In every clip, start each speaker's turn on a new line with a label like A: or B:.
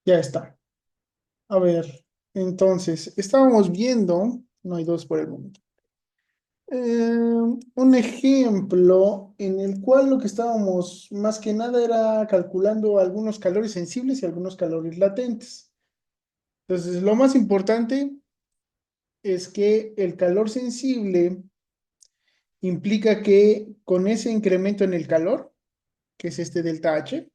A: Ya está. A ver, entonces, estábamos viendo, no hay dos por el momento, un ejemplo en el cual lo que estábamos más que nada era calculando algunos calores sensibles y algunos calores latentes. Entonces, lo más importante es que el calor sensible implica que con ese incremento en el calor, que es este delta H,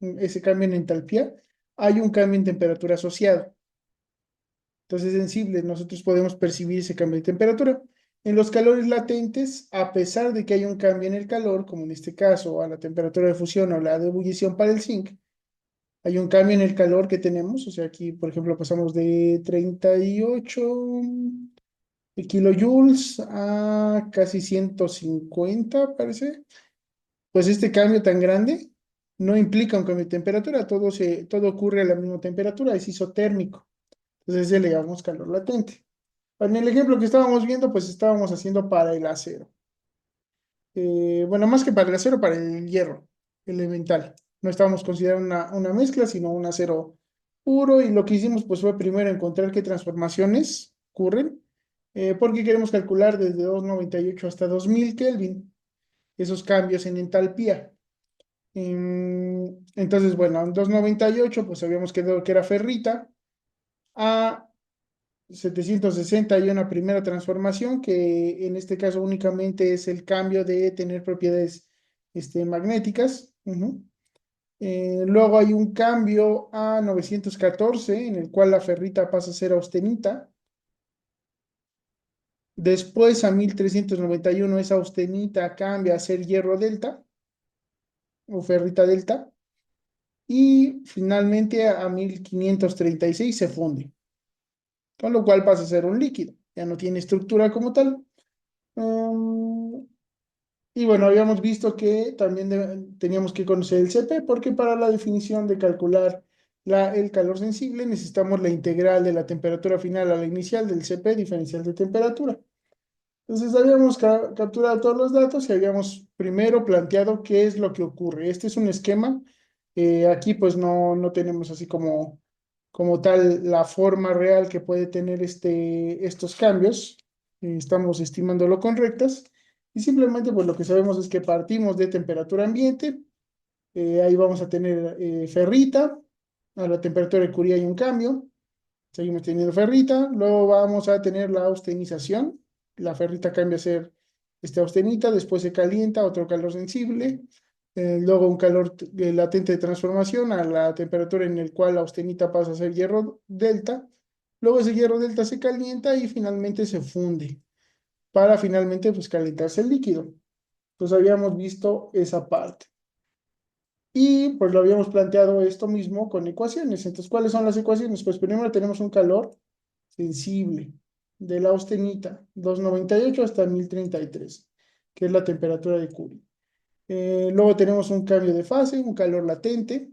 A: ese cambio en entalpía, hay un cambio en temperatura asociado. Entonces es sensible, nosotros podemos percibir ese cambio de temperatura. En los calores latentes, a pesar de que hay un cambio en el calor, como en este caso a la temperatura de fusión o la de ebullición para el zinc, hay un cambio en el calor que tenemos. O sea, aquí, por ejemplo, pasamos de 38 kilojoules a casi 150, parece. Pues este cambio tan grande no implica un cambio de temperatura, todo ocurre a la misma temperatura, es isotérmico. Entonces, ese le llamamos calor latente. En el ejemplo que estábamos viendo, pues estábamos haciendo para el acero. Bueno, más que para el acero, para el hierro elemental. No estábamos considerando una mezcla, sino un acero puro. Y lo que hicimos, pues, fue primero encontrar qué transformaciones ocurren, porque queremos calcular desde 298 hasta 2000 Kelvin esos cambios en entalpía. Entonces, bueno, en 298 pues habíamos quedado que era ferrita. A 760 hay una primera transformación que en este caso únicamente es el cambio de tener propiedades magnéticas. Ujú. Luego hay un cambio a 914 en el cual la ferrita pasa a ser austenita. Después a 1391 esa austenita cambia a ser hierro delta o ferrita delta. Y finalmente a 1536 se funde, con lo cual pasa a ser un líquido. Ya no tiene estructura como tal. Um, Y bueno, habíamos visto que también teníamos que conocer el CP porque para la definición de calcular el calor sensible necesitamos la integral de la temperatura final a la inicial del CP diferencial de temperatura. Entonces habíamos capturado todos los datos y habíamos primero planteado qué es lo que ocurre. Este es un esquema. Aquí pues no tenemos así como tal la forma real que puede tener estos cambios. Estamos estimándolo con rectas y simplemente pues lo que sabemos es que partimos de temperatura ambiente. Ahí vamos a tener ferrita. A la temperatura de Curie hay un cambio. Seguimos teniendo ferrita, luego vamos a tener la austenización. La ferrita cambia a ser austenita, después se calienta, otro calor sensible, luego un calor latente de transformación a la temperatura en el cual la austenita pasa a ser hierro delta. Luego ese hierro delta se calienta y finalmente se funde para finalmente pues calentarse el líquido. Entonces habíamos visto esa parte. Y pues lo habíamos planteado esto mismo con ecuaciones. Entonces, ¿cuáles son las ecuaciones? Pues primero tenemos un calor sensible de la austenita, 298 hasta 1033, que es la temperatura de Curie. Luego tenemos un cambio de fase, un calor latente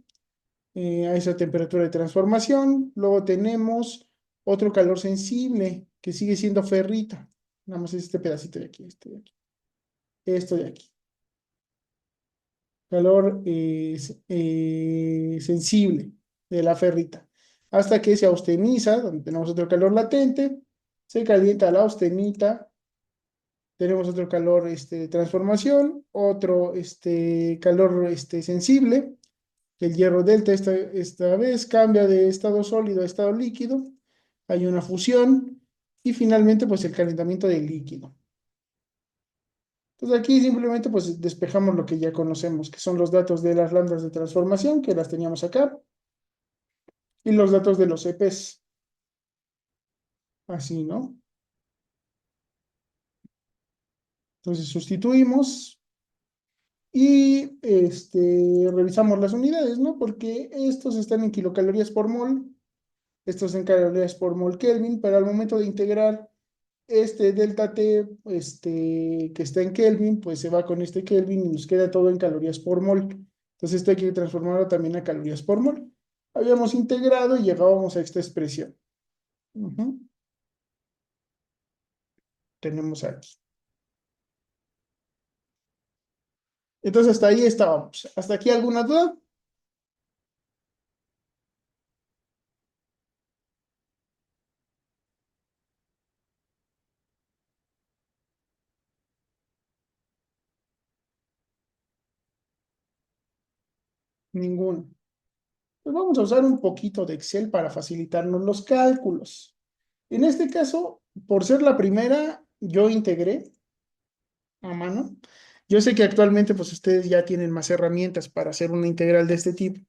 A: a esa temperatura de transformación. Luego tenemos otro calor sensible que sigue siendo ferrita. Nada más es este pedacito de aquí, este de aquí, esto de aquí. Calor sensible de la ferrita. Hasta que se austeniza, donde tenemos otro calor latente, se calienta la austenita, tenemos otro calor de transformación, otro calor sensible, el hierro delta esta vez cambia de estado sólido a estado líquido, hay una fusión y finalmente pues el calentamiento del líquido. Entonces aquí simplemente pues despejamos lo que ya conocemos, que son los datos de las lambdas de transformación, que las teníamos acá, y los datos de los EPs, así, ¿no? Entonces sustituimos y revisamos las unidades, ¿no? Porque estos están en kilocalorías por mol, estos en calorías por mol Kelvin, pero al momento de integrar este delta T, que está en Kelvin, pues se va con este Kelvin y nos queda todo en calorías por mol. Entonces esto hay que transformarlo también a calorías por mol. Habíamos integrado y llegábamos a esta expresión. Ujú. Tenemos aquí. Entonces hasta ahí estábamos. ¿Hasta aquí alguna duda? Ninguno. Pues vamos a usar un poquito de Excel para facilitarnos los cálculos. En este caso, por ser la primera, yo integré a mano. Yo sé que actualmente pues ustedes ya tienen más herramientas para hacer una integral de este tipo.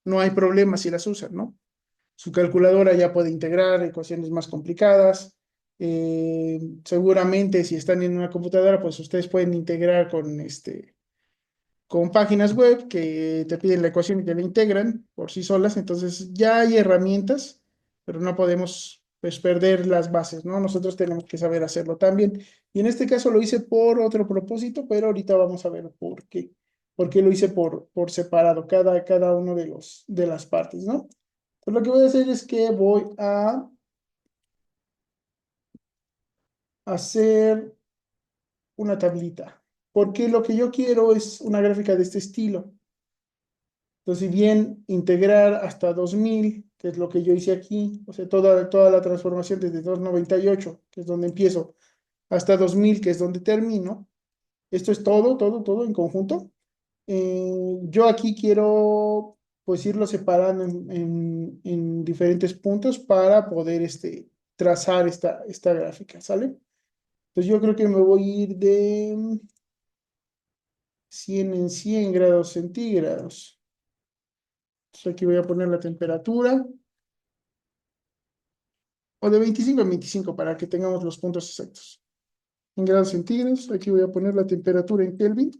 A: No hay problema si las usan, ¿no? Su calculadora ya puede integrar ecuaciones más complicadas. Seguramente si están en una computadora, pues ustedes pueden integrar con páginas web que te piden la ecuación y te la integran por sí solas. Entonces ya hay herramientas, pero no podemos pues perder las bases, ¿no? Nosotros tenemos que saber hacerlo también. Y en este caso lo hice por otro propósito, pero ahorita vamos a ver por qué. Por qué lo hice por separado, cada uno de las partes, ¿no? Pues lo que voy a hacer es que voy a hacer una tablita, porque lo que yo quiero es una gráfica de este estilo. Entonces, si bien integrar hasta 2000, que es lo que yo hice aquí, o sea, toda la transformación desde 298, que es donde empiezo, hasta 2000, que es donde termino, esto es todo en conjunto. Yo aquí quiero, pues, irlo separando en diferentes puntos para poder trazar esta gráfica, ¿sale? Entonces, yo creo que me voy a ir de 100 en 100 grados centígrados. Entonces, aquí voy a poner la temperatura. O de 25 a 25 para que tengamos los puntos exactos. En grados centígrados, aquí voy a poner la temperatura en Kelvin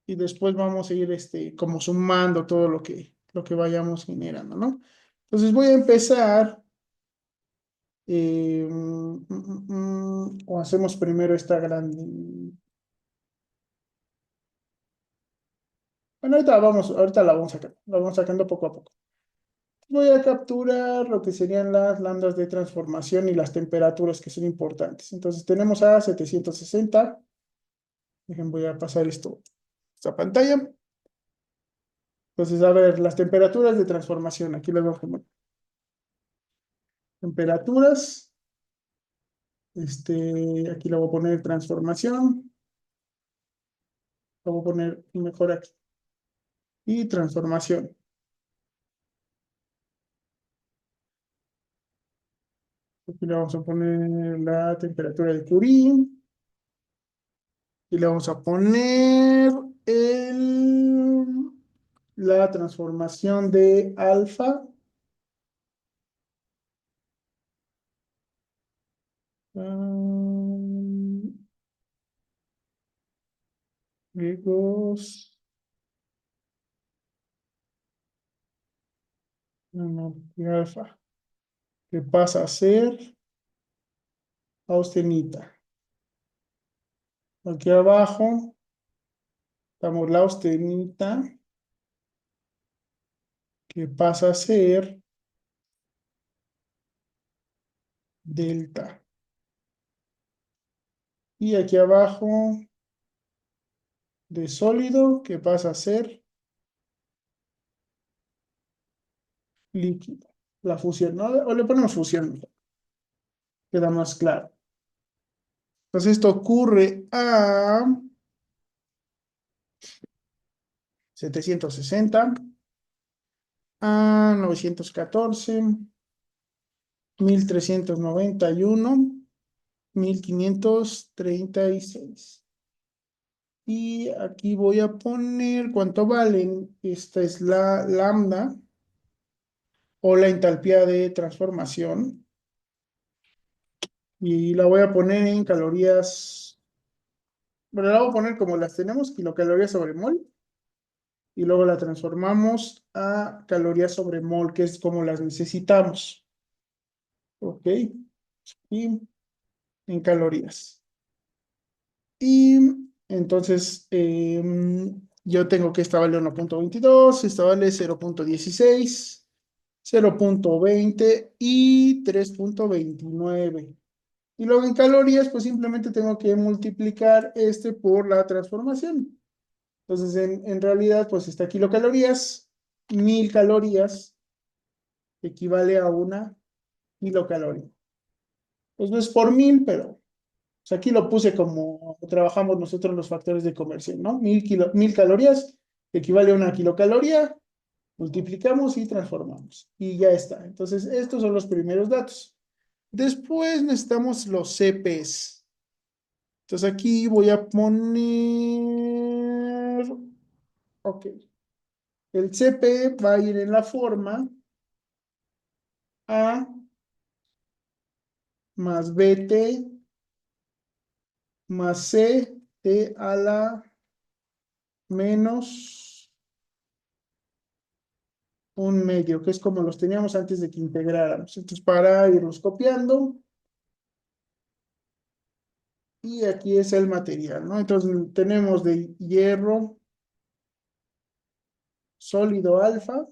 A: y después vamos a ir como sumando todo lo que vayamos generando, ¿no? Entonces voy a empezar, o hacemos primero esta grande. Bueno, ahorita la vamos sacando poco a poco. Voy a capturar lo que serían las lambdas de transformación y las temperaturas que son importantes. Entonces tenemos a 760. Voy a pasar esta pantalla. Entonces, a ver, las temperaturas de transformación. Aquí les voy a poner temperaturas. Aquí le voy a poner transformación. Lo voy a poner mejor aquí. Y transformación. Aquí le vamos a poner la temperatura de Curie. Y le vamos a poner la transformación de alfa. Griegos. No, de alfa. Que pasa a ser austenita. Aquí abajo damos la austenita que pasa a ser delta. Y aquí abajo de sólido que pasa a ser líquido. La fusión, ¿no? O le ponemos fusión, queda más claro. Entonces esto ocurre a 760, a 914, 1391, 1536. Y aquí voy a poner cuánto valen. Esta es la lambda o la entalpía de transformación. Y la voy a poner en calorías. Bueno, la voy a poner como las tenemos, kilocalorías sobre mol. Y luego la transformamos a calorías sobre mol, que es como las necesitamos. ¿Ok? Y en calorías. Y entonces yo tengo que esta vale 1,22, esta vale 0,16, 0,20 y 3,29. Y luego en calorías, pues simplemente tengo que multiplicar por la transformación. Entonces, en realidad, pues está kilocalorías, 1000 calorías equivale a una kilocaloría. Pues no es por 1000, pero sea, aquí lo puse como trabajamos nosotros los factores de conversión, ¿no? 1000 calorías equivale a 1 kilocaloría, multiplicamos y transformamos. Y ya está. Entonces, estos son los primeros datos. Después necesitamos los CPs. Entonces, aquí voy a poner, ok, el CP va a ir en la forma A más BT más C T a la menos un medio, que es como los teníamos antes de que integráramos. Entonces, para irlos copiando, y aquí es el material, ¿no? Entonces, tenemos de hierro sólido alfa,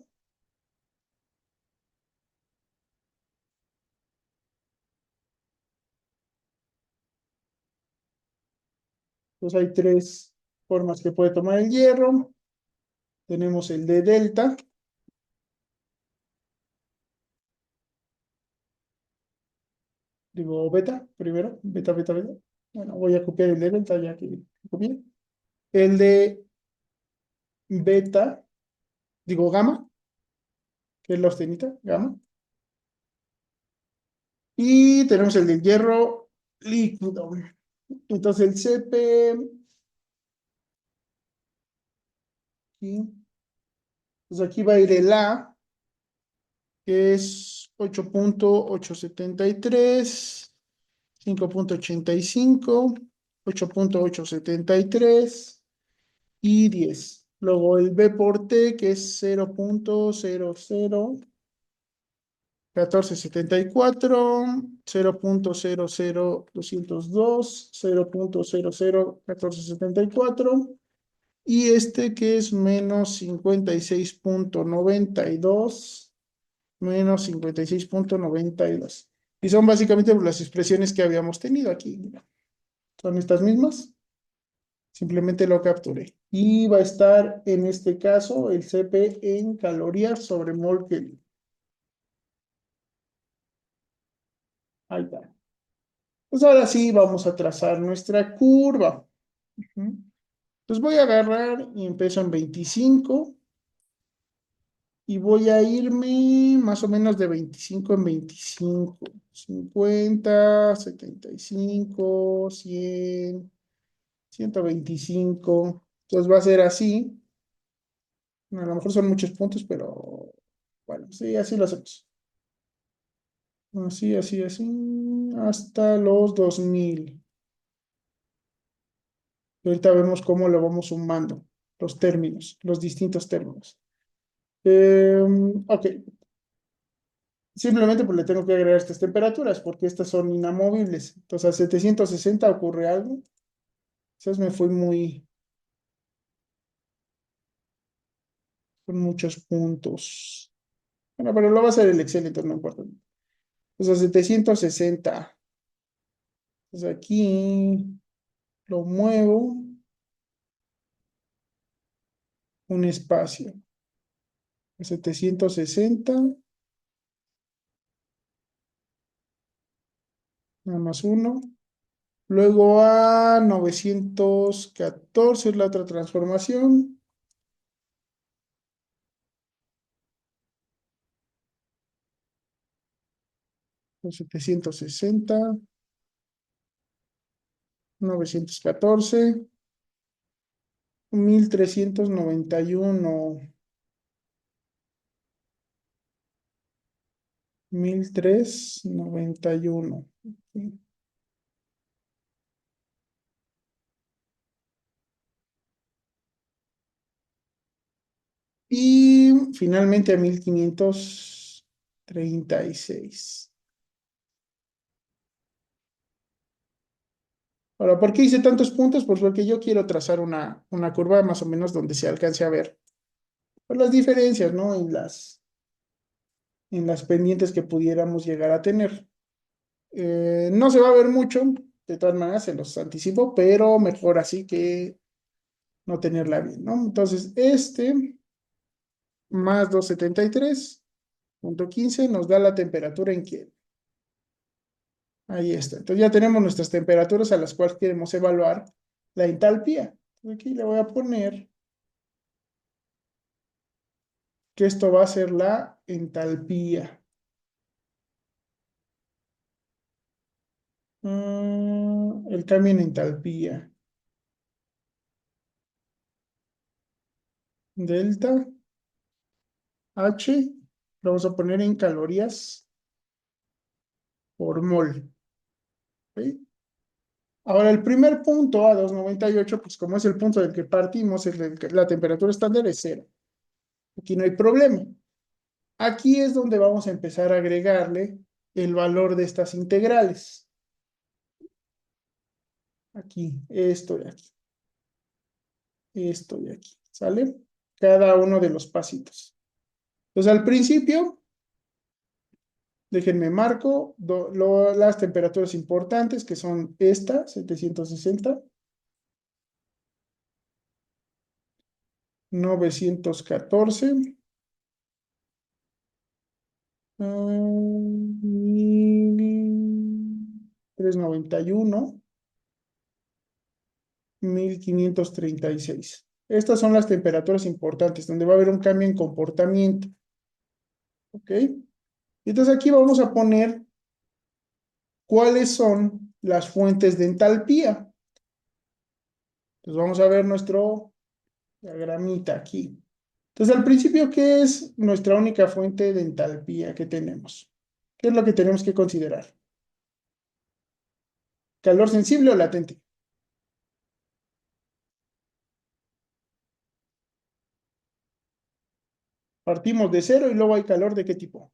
A: pues hay tres formas que puede tomar el hierro. Tenemos el de delta, digo beta, primero, beta, beta, beta. Bueno, voy a copiar el de delta ya que copié. El de beta, digo gamma, que es la austenita, gamma. Y tenemos el de hierro líquido. Entonces el CP, aquí, pues aquí va a ir el A, que es 8.873, 5.85, 8.873 y 10. Luego el B por T, que es 0.001474, 0.00202, 0.001474 y este que es menos 56.92, menos 56.92. Y son básicamente las expresiones que habíamos tenido aquí. Mira, son estas mismas, simplemente lo capturé. Y va a estar en este caso el CP en calorías sobre mol Kelvin. Ahí está. Pues ahora sí vamos a trazar nuestra curva. Ujú. Pues voy a agarrar y empiezo en 25 y voy a irme más o menos de 25 en 25. 50, 75, 100, 125. Entonces va a ser así. A lo mejor son muchos puntos, pero bueno, sí, así lo hacemos. Así, así, así, hasta los 2000. Y ahorita vemos cómo lo vamos sumando, los términos, los distintos términos. Ok, simplemente pues le tengo que agregar estas temperaturas porque estas son inamovibles. Entonces a 760 ocurre algo. Quizás me fui muy con muchos puntos. Bueno, pero lo va a hacer el Excel, entonces no importa. Entonces a 760. Entonces aquí lo muevo un espacio. A 760, nada más uno. Luego a 914 es la otra transformación. Los 760, 914, 1391, 1391. Y finalmente a 1536. Ahora, ¿por qué hice tantos puntos? Pues porque yo quiero trazar una curva más o menos donde se alcance a ver pues, las diferencias, ¿no? En las pendientes que pudiéramos llegar a tener. No se va a ver mucho, de todas maneras se los anticipo, pero mejor así que no tenerla bien, ¿no? Entonces, más 273.15 nos da la temperatura en Kelvin. Ahí está. Entonces ya tenemos nuestras temperaturas a las cuales queremos evaluar la entalpía. Aquí le voy a poner que esto va a ser la entalpía. El cambio en entalpía. Delta H, lo vamos a poner en calorías por mol. ¿Ok? Ahora, el primer punto, a 298, pues como es el punto del que partimos, la temperatura estándar es cero. Aquí no hay problema. Aquí es donde vamos a empezar a agregarle el valor de estas integrales. Aquí, esto y aquí, esto y aquí, ¿sale? Cada uno de los pasitos. Entonces, al principio, déjenme marco las temperaturas importantes, que son esta, 760, 914, 1391, 1536. Estas son las temperaturas importantes, donde va a haber un cambio en comportamiento. ¿Ok? Entonces aquí vamos a poner cuáles son las fuentes de entalpía. Entonces vamos a ver nuestro diagramita aquí. Entonces al principio, ¿qué es nuestra única fuente de entalpía que tenemos? ¿Qué es lo que tenemos que considerar? ¿Calor sensible o latente? Partimos de cero y luego hay calor ¿de qué tipo?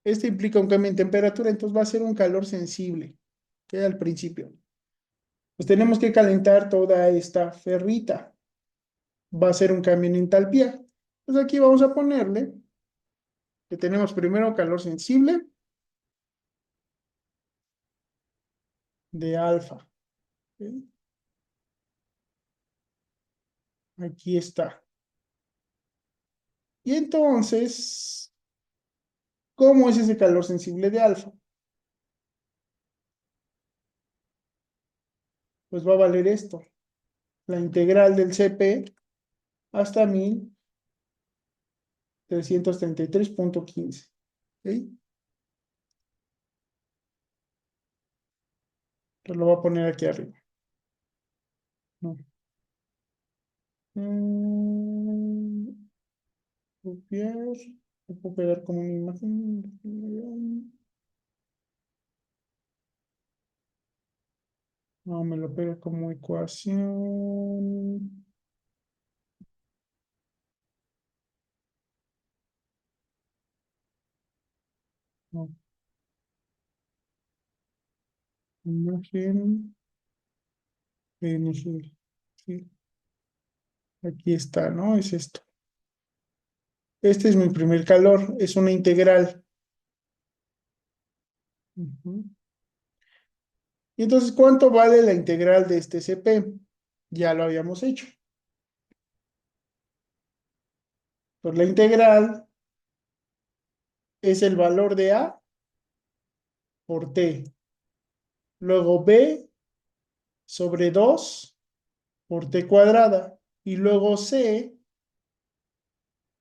A: Este implica un cambio en temperatura, entonces va a ser un calor sensible, que al principio. Pues tenemos que calentar toda esta ferrita. Va a ser un cambio en entalpía. Pues aquí vamos a ponerle que tenemos primero calor sensible de alfa. ¿Ok? Aquí está. Y entonces, ¿cómo es ese calor sensible de alfa? Pues va a valer esto. La integral del CP hasta 1333,15. ¿Ok? Entonces lo voy a poner aquí arriba. No. Mm, Copiar. Lo puedo pegar como una imagen. No, me lo pega como ecuación. No, imagen. PNG. Sí, aquí está, ¿no? Es esto. Este es mi primer calor, es una integral. Ujú. Y entonces, ¿cuánto vale la integral de este CP? Ya lo habíamos hecho. Pues la integral es el valor de A por T. Luego B sobre 2 por T cuadrada. Y luego C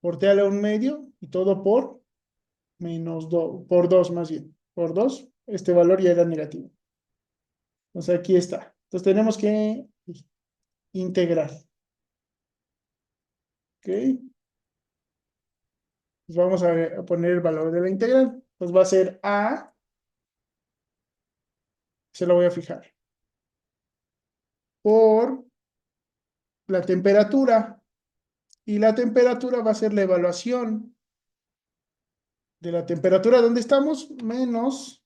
A: por T a la 1/2 y todo por menos 2, por 2 más bien. Por 2 este valor ya era negativo. Entonces aquí está. Entonces tenemos que integrar. ¿Ok? Pues vamos a poner el valor de la integral. Pues va a ser A, se lo voy a fijar, por la temperatura. Y la temperatura va a ser la evaluación de la temperatura donde estamos menos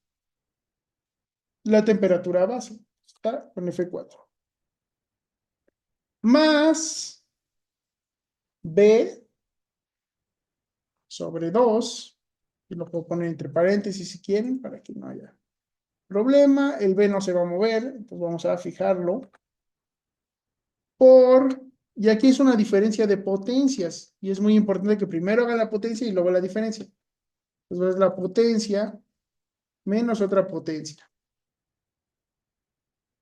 A: la temperatura base, está con F4. Más B sobre 2, y lo puedo poner entre paréntesis si quieren, para que no haya problema. El B no se va a mover, entonces vamos a fijarlo por, y aquí es una diferencia de potencias, y es muy importante que primero haga la potencia y luego la diferencia. Entonces es la potencia menos otra potencia.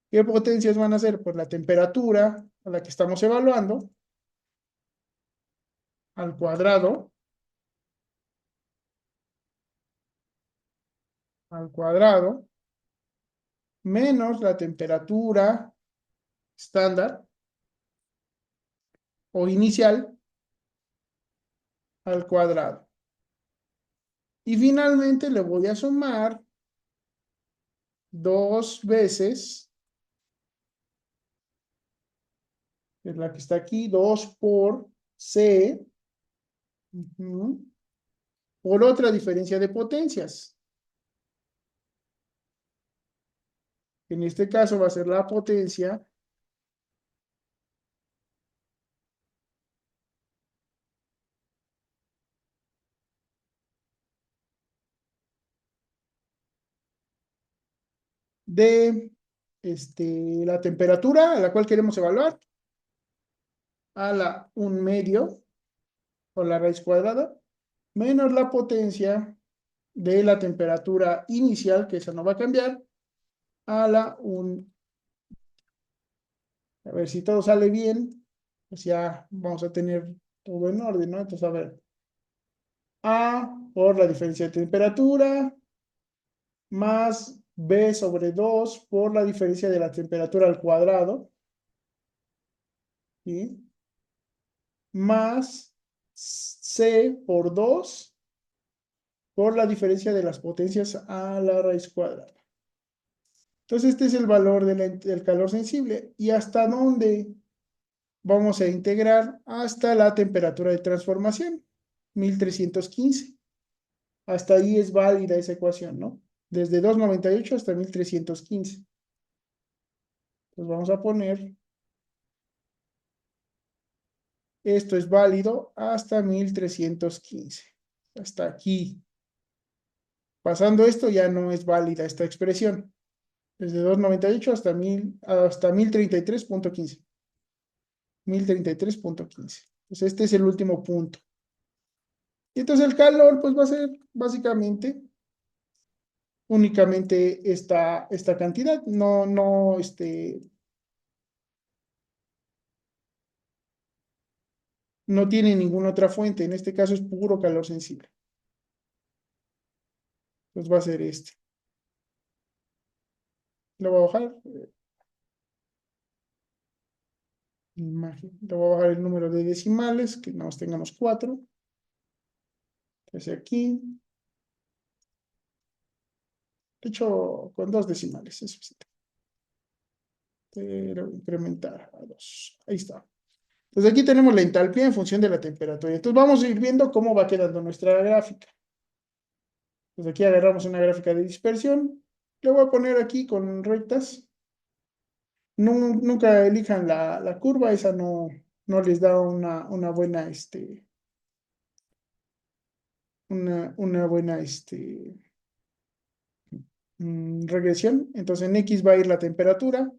A: ¿Qué potencias van a ser? Pues la temperatura a la que estamos evaluando al cuadrado, menos la temperatura estándar o inicial al cuadrado. Y finalmente le voy a sumar 2 veces, es la que está aquí, 2 por C, por otra diferencia de potencias. En este caso va a ser la potencia de la temperatura a la cual queremos evaluar, a la 1/2 o la raíz cuadrada, menos la potencia de la temperatura inicial, que esa no va a cambiar, a la 1. A ver si todo sale bien, pues ya vamos a tener todo en orden, ¿no? Entonces, a ver, A por la diferencia de temperatura, más B sobre 2 por la diferencia de la temperatura al cuadrado, ¿sí? Más C por 2 por la diferencia de las potencias a la raíz cuadrada. Entonces, este es el valor del calor sensible. ¿Y hasta dónde vamos a integrar? Hasta la temperatura de transformación, 1315. Hasta ahí es válida esa ecuación, ¿no? Desde 298 hasta 1315. Entonces vamos a poner, esto es válido hasta 1315. Hasta aquí. Pasando esto ya no es válida esta expresión. Desde 298 hasta 1033.15. 1033.15. Pues este es el último punto. Y entonces el calor pues va a ser básicamente únicamente esta cantidad. No tiene ninguna otra fuente. En este caso es puro calor sensible. Pues va a ser este. Lo voy a bajar. Imagen. Le voy a bajar el número de decimales, que nos tengamos 4. Entonces aquí. De hecho, con 2 decimales es suficiente. Pero incrementar a 2. Ahí está. Entonces aquí tenemos la entalpía en función de la temperatura. Entonces vamos a ir viendo cómo va quedando nuestra gráfica. Entonces aquí agarramos una gráfica de dispersión. Le voy a poner aquí con rectas. Nunca elijan la curva, esa no les da una buena, una buena regresión. Entonces en X va a ir la temperatura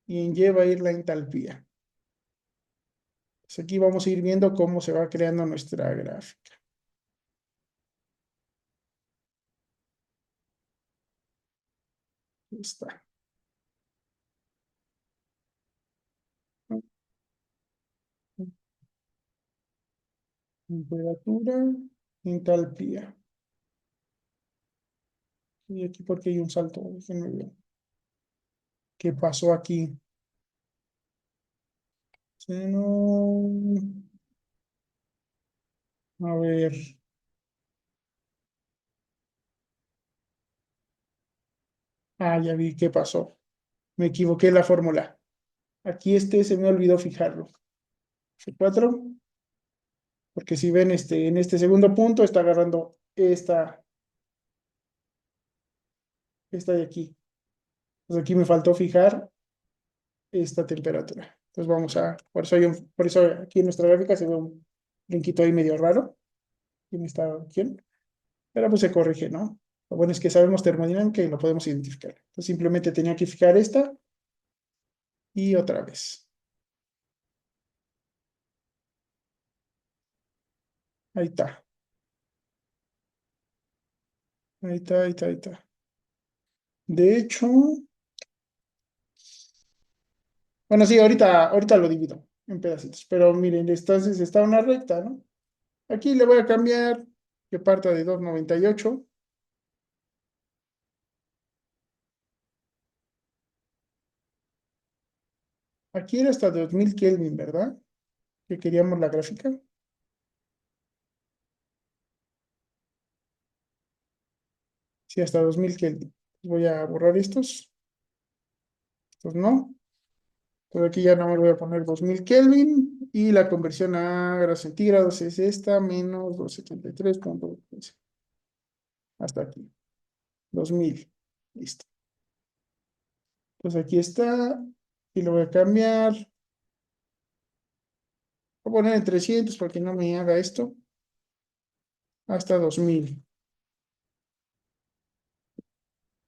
A: y en Y va a ir la entalpía. Entonces aquí vamos a ir viendo cómo se va creando nuestra gráfica. Ahí está. Temperatura, entalpía. Y aquí porque hay un salto, déjenme ver. ¿Qué pasó aquí? No, a ver. Ah, ya vi qué pasó. Me equivoqué en la fórmula. Aquí se me olvidó fijarlo. F4, porque si ven en este segundo punto está agarrando esta, esta de aquí. Pues aquí me faltó fijar esta temperatura. Entonces vamos a, por eso aquí en nuestra gráfica se ve un brinquito ahí medio raro en esta opción, pero pues se corrige, ¿no? Lo bueno es que sabemos termodinámica y lo podemos identificar. Entonces simplemente tenía que fijar esta y otra vez. Ahí está, ahí está, ahí está, ahí está. De hecho, bueno, sí, ahorita lo divido en pedacitos, pero miren, entonces está una recta, ¿no? Aquí le voy a cambiar que parta de 298. Aquí era hasta 2000 Kelvin, ¿verdad? Que queríamos la gráfica. Sí, hasta 2000 Kelvin. Voy a borrar estos. Estos no. Entonces aquí ya no me voy a poner 2000 Kelvin. Y la conversión a grados centígrados es esta, menos 273.15. Hasta aquí. 2000. Listo. Entonces aquí está. Y lo voy a cambiar. Voy a poner en 300 para que no me haga esto. Hasta 2000.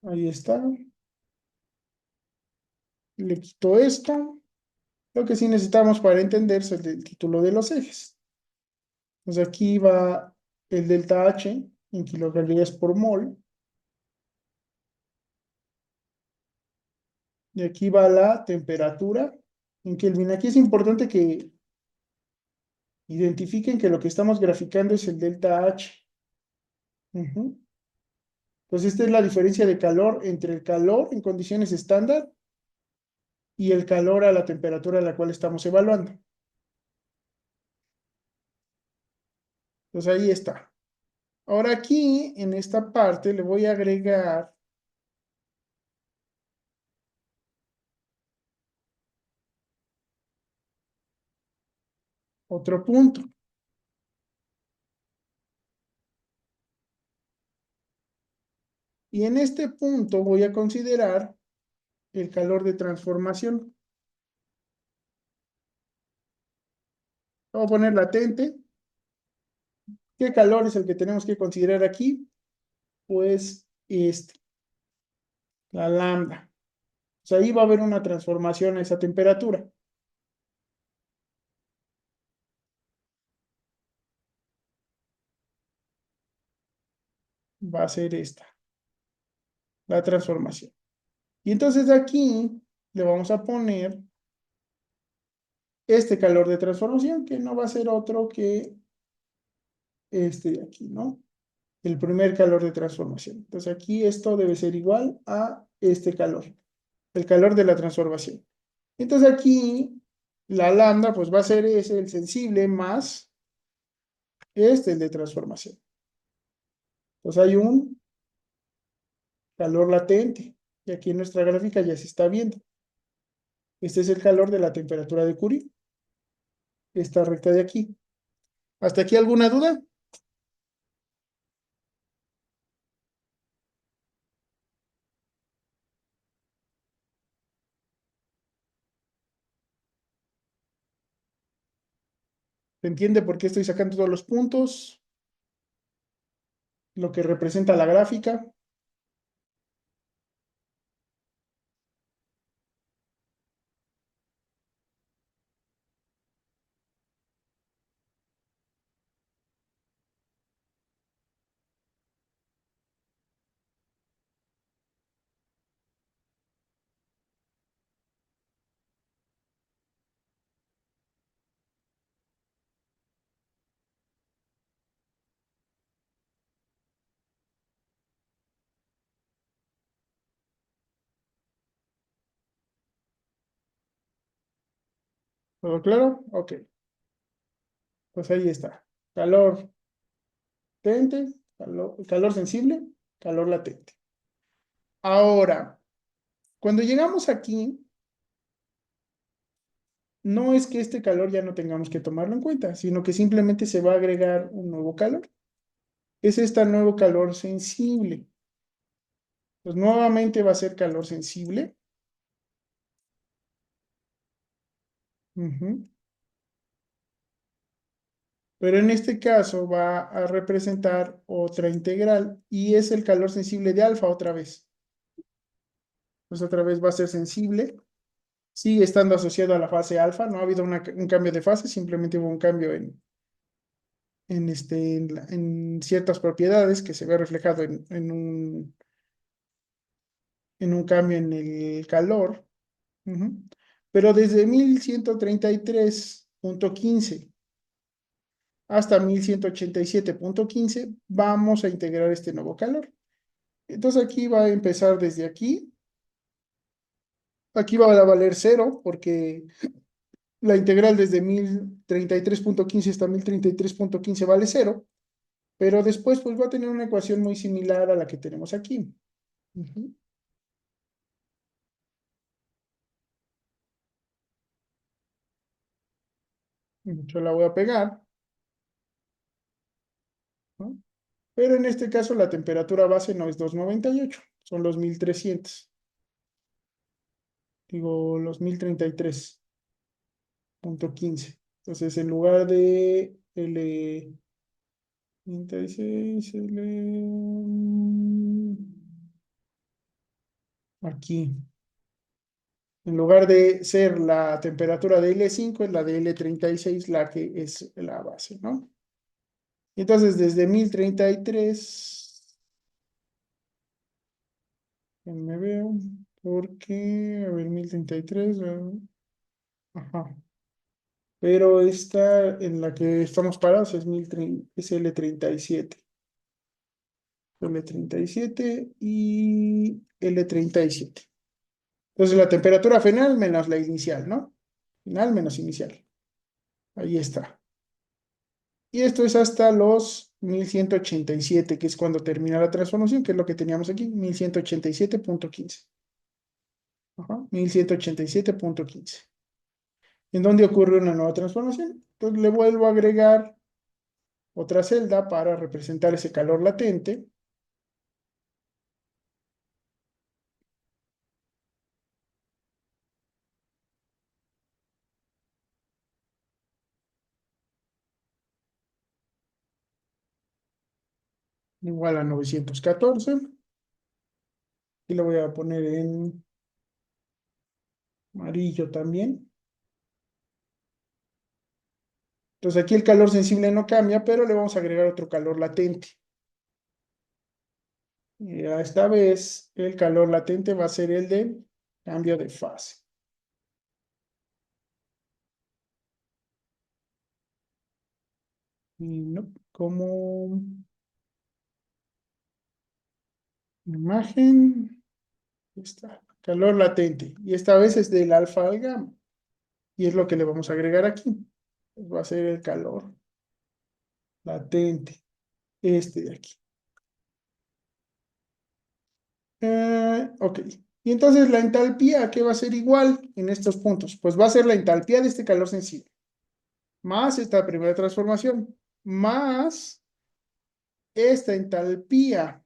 A: Ahí está. Le quito esto. Lo que sí necesitamos para entender es el título de los ejes. Entonces aquí va el delta H en kilocalorías por mol. Y aquí va la temperatura en Kelvin. Aquí es importante que identifiquen que lo que estamos graficando es el delta H. Ujú. Entonces esta es la diferencia de calor entre el calor en condiciones estándar y el calor a la temperatura a la cual estamos evaluando. Entonces ahí está. Ahora aquí, en esta parte, le voy a agregar otro punto. Y en este punto voy a considerar el calor de transformación. Vamos a poner latente. ¿Qué calor es el que tenemos que considerar aquí? Pues la lambda. O sea, ahí va a haber una transformación a esa temperatura. Va a ser esta, la transformación. Y entonces de aquí le vamos a poner este calor de transformación, que no va a ser otro que este de aquí, ¿no? El primer calor de transformación. Entonces aquí esto debe ser igual a este calor, el calor de la transformación. Entonces aquí la lambda pues va a ser ese, el sensible, más el de transformación. Entonces hay un calor latente y aquí en nuestra gráfica ya se está viendo. Este es el calor de la temperatura de Curie, esta recta de aquí. ¿Hasta aquí alguna duda? ¿Se entiende por qué estoy sacando todos los puntos? Lo que representa la gráfica. ¿Todo claro? Ok, pues ahí está. Calor latente, calor sensible, calor latente. Ahora, cuando llegamos aquí, no es que este calor ya no tengamos que tomarlo en cuenta, sino que simplemente se va a agregar un nuevo calor. es este nuevo calor sensible. Pues nuevamente va a ser calor sensible. Ujú. Pero en este caso va a representar otra integral y es el calor sensible de alfa otra vez. Pues otra vez va a ser sensible. Sigue estando asociado a la fase alfa, no ha habido un cambio de fase, simplemente hubo un cambio en ciertas propiedades que se ve reflejado en un cambio en el calor. Ujú. Pero desde 1133.15 hasta 1187.15 vamos a integrar este nuevo calor. Entonces aquí va a empezar desde aquí. Aquí va a valer cero porque la integral desde 1033.15 hasta 1033.15 vale cero. Pero después pues va a tener una ecuación muy similar a la que tenemos aquí. Ujú. Yo la voy a pegar, ¿no? Pero en este caso la temperatura base no es 298, son los 1300. Digo, los 1033.15. Entonces, en lugar de L36, aquí, en lugar de ser la temperatura de L5, es la de L36 la que es la base, ¿no? Entonces, desde 1033, me veo, porque, a ver, 1033, ajá. Pero esta en la que estamos parados es, 1030 es L37. L37 y L37. Entonces la temperatura final menos la inicial, ¿no? Final menos inicial. Ahí está. Y esto es hasta los 1187, que es cuando termina la transformación, que es lo que teníamos aquí, 1187.15. Ajá, 1187.15. ¿En dónde ocurre una nueva transformación? Entonces le vuelvo a agregar otra celda para representar ese calor latente. Igual a 914. Y lo voy a poner en amarillo también. Entonces aquí el calor sensible no cambia, pero le vamos a agregar otro calor latente. Y esta vez el calor latente va a ser el de cambio de fase. Y no, como imagen, está, calor latente. Y esta vez es del alfa al gamma. Y es lo que le vamos a agregar aquí. Pues va a ser el calor latente, este de aquí. Ok. Y entonces la entalpía, ¿qué va a ser igual en estos puntos? Pues va a ser la entalpía de este calor sensible, más esta primera transformación, más esta entalpía,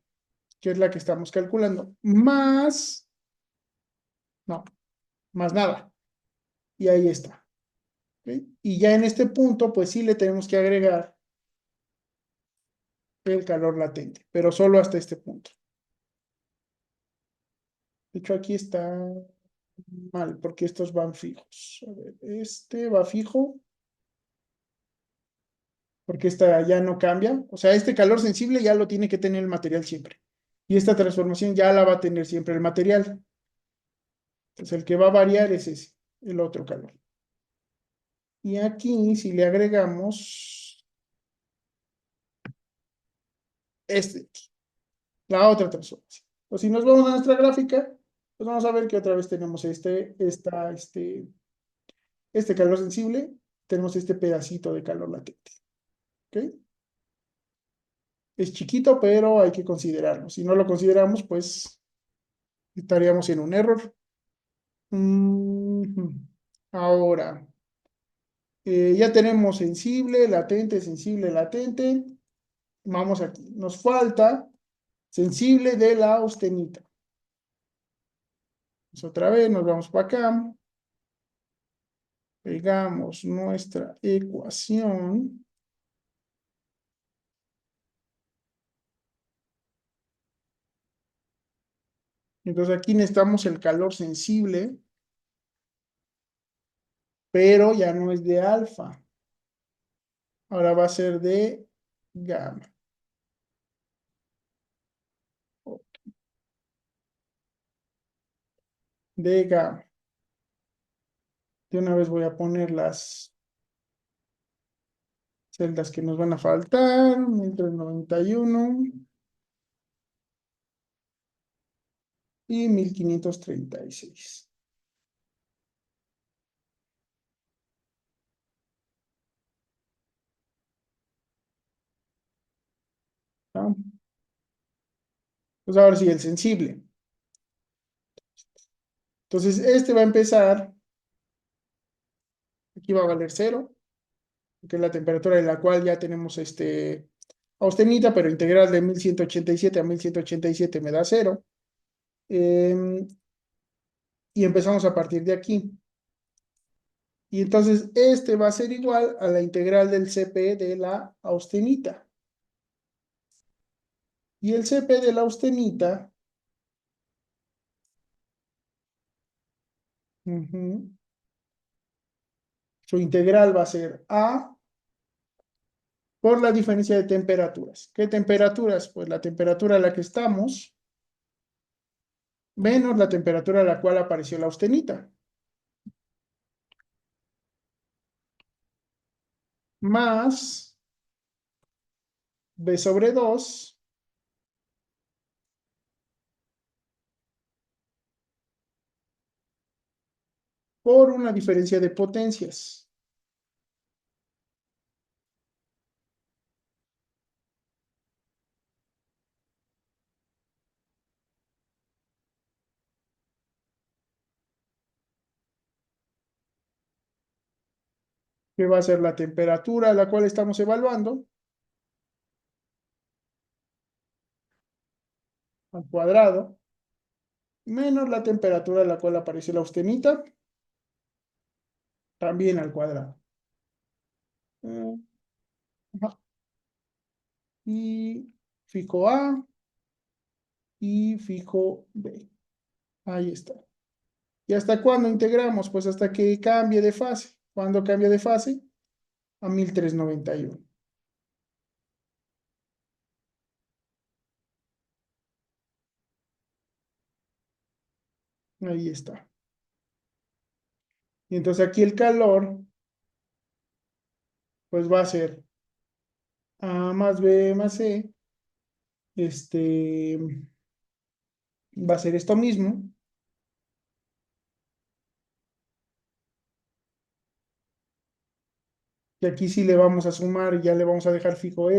A: que es la que estamos calculando, más, no, más nada. Y ahí está. ¿Ok? Y ya en este punto, pues sí le tenemos que agregar el calor latente, pero solo hasta este punto. De hecho, aquí está mal, porque estos van fijos. A ver, este va fijo, porque esta ya no cambia. O sea, este calor sensible ya lo tiene que tener el material siempre. Y esta transformación ya la va a tener siempre el material. Entonces, el que va a variar es ese, el otro calor. Y aquí, si le agregamos este, la otra transformación. O si nos vamos a nuestra gráfica, pues vamos a ver que otra vez tenemos este calor sensible, tenemos este pedacito de calor latente. ¿Ok? Es chiquito, pero hay que considerarlo. Si no lo consideramos, pues estaríamos en un error. Ujú. Ahora, ya tenemos sensible, latente, sensible, latente. Vamos aquí. Nos falta sensible de la austenita. Pues otra vez nos vamos para acá. Pegamos nuestra ecuación. Entonces aquí necesitamos el calor sensible, pero ya no es de alfa. Ahora va a ser de gamma. De gamma. De una vez voy a poner las celdas que nos van a faltar. 1391 y 1536. ¿Ah? Pues ahora sí, el sensible. Entonces, este va a empezar, aquí va a valer cero, que es la temperatura en la cual ya tenemos austenita, pero integral de 1187 a 1187 me da cero. Y empezamos a partir de aquí. Y entonces este va a ser igual a la integral del Cp de la austenita. Y el Cp de la austenita, su integral va a ser A por la diferencia de temperaturas. ¿Qué temperaturas? Pues la temperatura a la que estamos menos la temperatura a la cual apareció la austenita, más B sobre 2 por una diferencia de potencias, que va a ser la temperatura a la cual estamos evaluando, al cuadrado, menos la temperatura a la cual apareció la austenita, también al cuadrado. Eh, ajá. Y fijo A y fijo B. Ahí está. ¿Y hasta cuándo integramos? Pues hasta que cambie de fase. ¿Cuándo cambia de fase? A 1391. Ahí está. Y entonces aquí el calor, pues va a ser A más B más C. Este va a ser esto mismo. Y aquí sí le vamos a sumar y ya le vamos a dejar fijo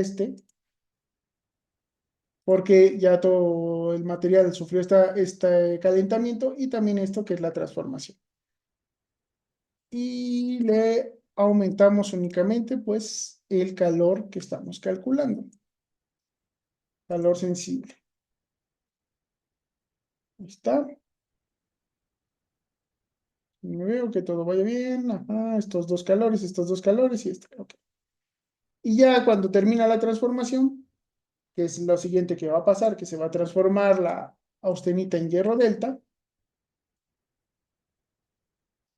A: porque ya todo el material sufrió este calentamiento y también esto que es la transformación. Y le aumentamos únicamente pues el calor que estamos calculando, calor sensible. Ahí está. Me veo que todo vaya bien. Ajá, estos dos calores y este. Ok. Y ya cuando termina la transformación, que es lo siguiente que va a pasar, que se va a transformar la austenita en hierro delta,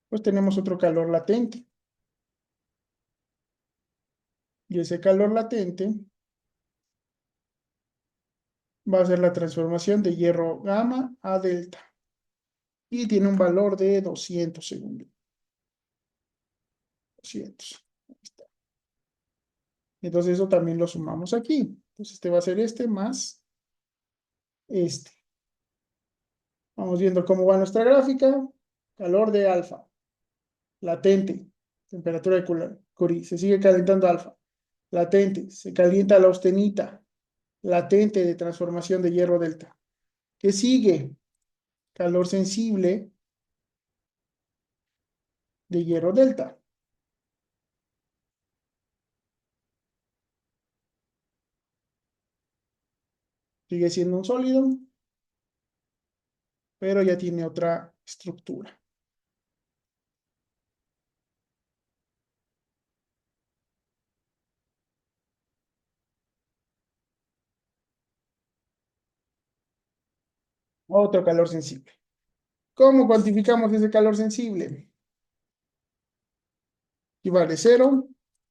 A: pues tenemos otro calor latente. Y ese calor latente va a ser la transformación de hierro gamma a delta. Y tiene un valor de 200 segundos. 200. Ahí está. Entonces eso también lo sumamos aquí. Entonces este va a ser este más este. Vamos viendo cómo va nuestra gráfica. Calor de alfa. Latente. Temperatura de Curie. Se sigue calentando alfa. Latente. Se calienta la austenita. Latente de transformación de hierro delta. ¿Qué sigue? Calor sensible de hierro delta. Sigue siendo un sólido, pero ya tiene otra estructura. Otro calor sensible. ¿Cómo cuantificamos ese calor sensible? Aquí vale cero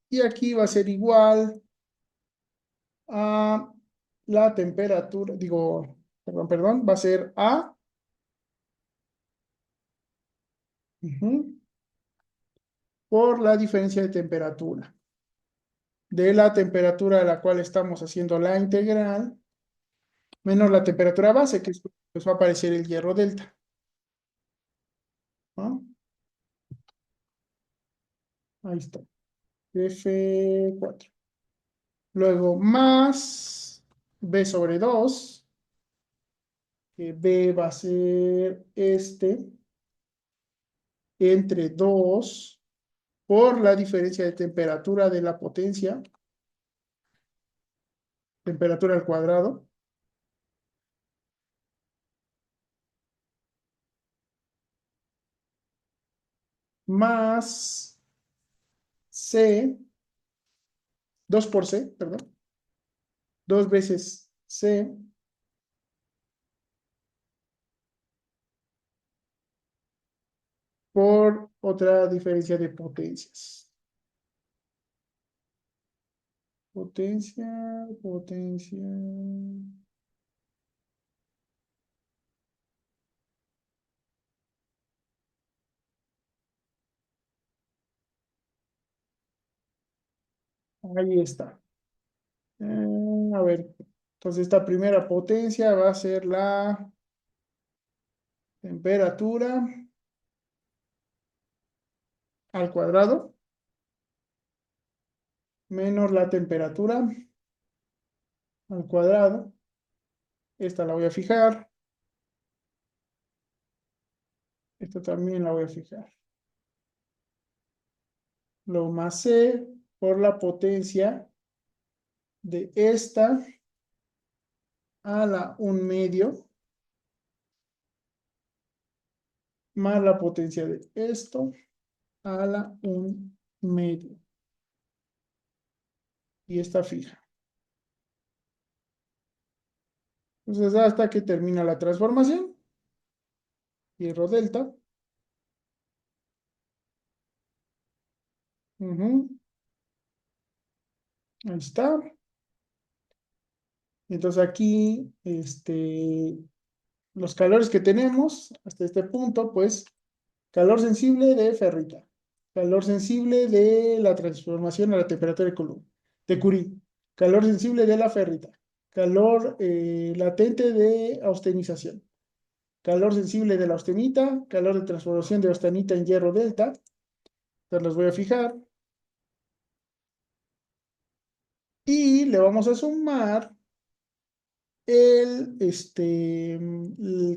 A: y aquí va a ser igual a la temperatura, digo, perdón, va a ser A, ujú, por la diferencia de temperatura. De la temperatura a la cual estamos haciendo la integral, menos la temperatura base, que es, pues va a aparecer el hierro delta, ¿no? Ahí está, F4. Luego más B sobre 2, que B va a ser entre 2 por la diferencia de temperatura de la potencia, temperatura al cuadrado, más C, 2 por C, perdón, 2 veces C por otra diferencia de potencias. Potencia, potencia. Ahí está. A ver, entonces esta primera potencia va a ser la temperatura al cuadrado menos la temperatura al cuadrado. Esta la voy a fijar. Esta también la voy a fijar. Lo más C por la potencia de esta a la 1/2 más la potencia de esto a la 1/2. Y está fija. Entonces, hasta que termina la transformación, hierro delta. Ujú, ahí está. Entonces aquí, los calores que tenemos hasta este punto, pues, calor sensible de ferrita, calor sensible de la transformación a la temperatura de Curie, calor sensible de la ferrita, calor latente de austenización, calor sensible de la austenita, calor de transformación de austenita en hierro delta. Entonces los voy a fijar y le vamos a sumar el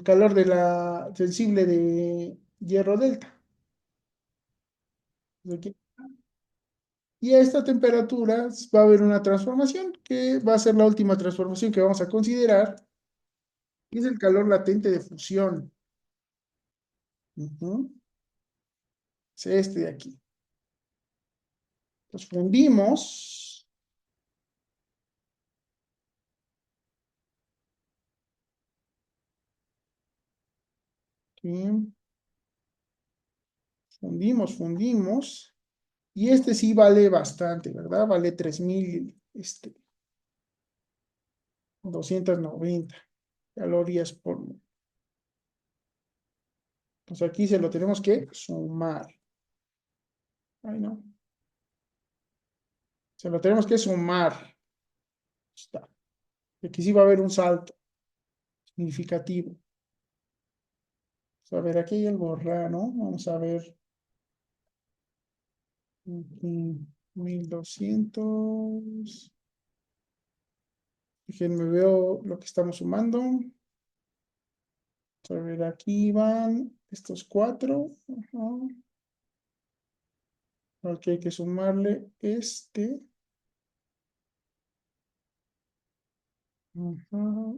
A: calor de la sensible de hierro delta. Aquí. Y a esta temperatura va a haber una transformación que va a ser la última transformación que vamos a considerar, que es el calor latente de fusión. Ujú. Es este de aquí. Los fundimos. Aquí. Fundimos. Y este sí vale bastante, ¿verdad? Vale 3290 calorías por mol. Pues aquí se lo tenemos que sumar. Ay, no. Se lo tenemos que sumar. Está. Aquí sí va a haber un salto significativo. A ver, aquí hay algo raro. Vamos a ver. 1200. Déjenme veo lo que estamos sumando. A ver, aquí van estos cuatro. Ajá. Aquí hay que sumarle este. Ajá.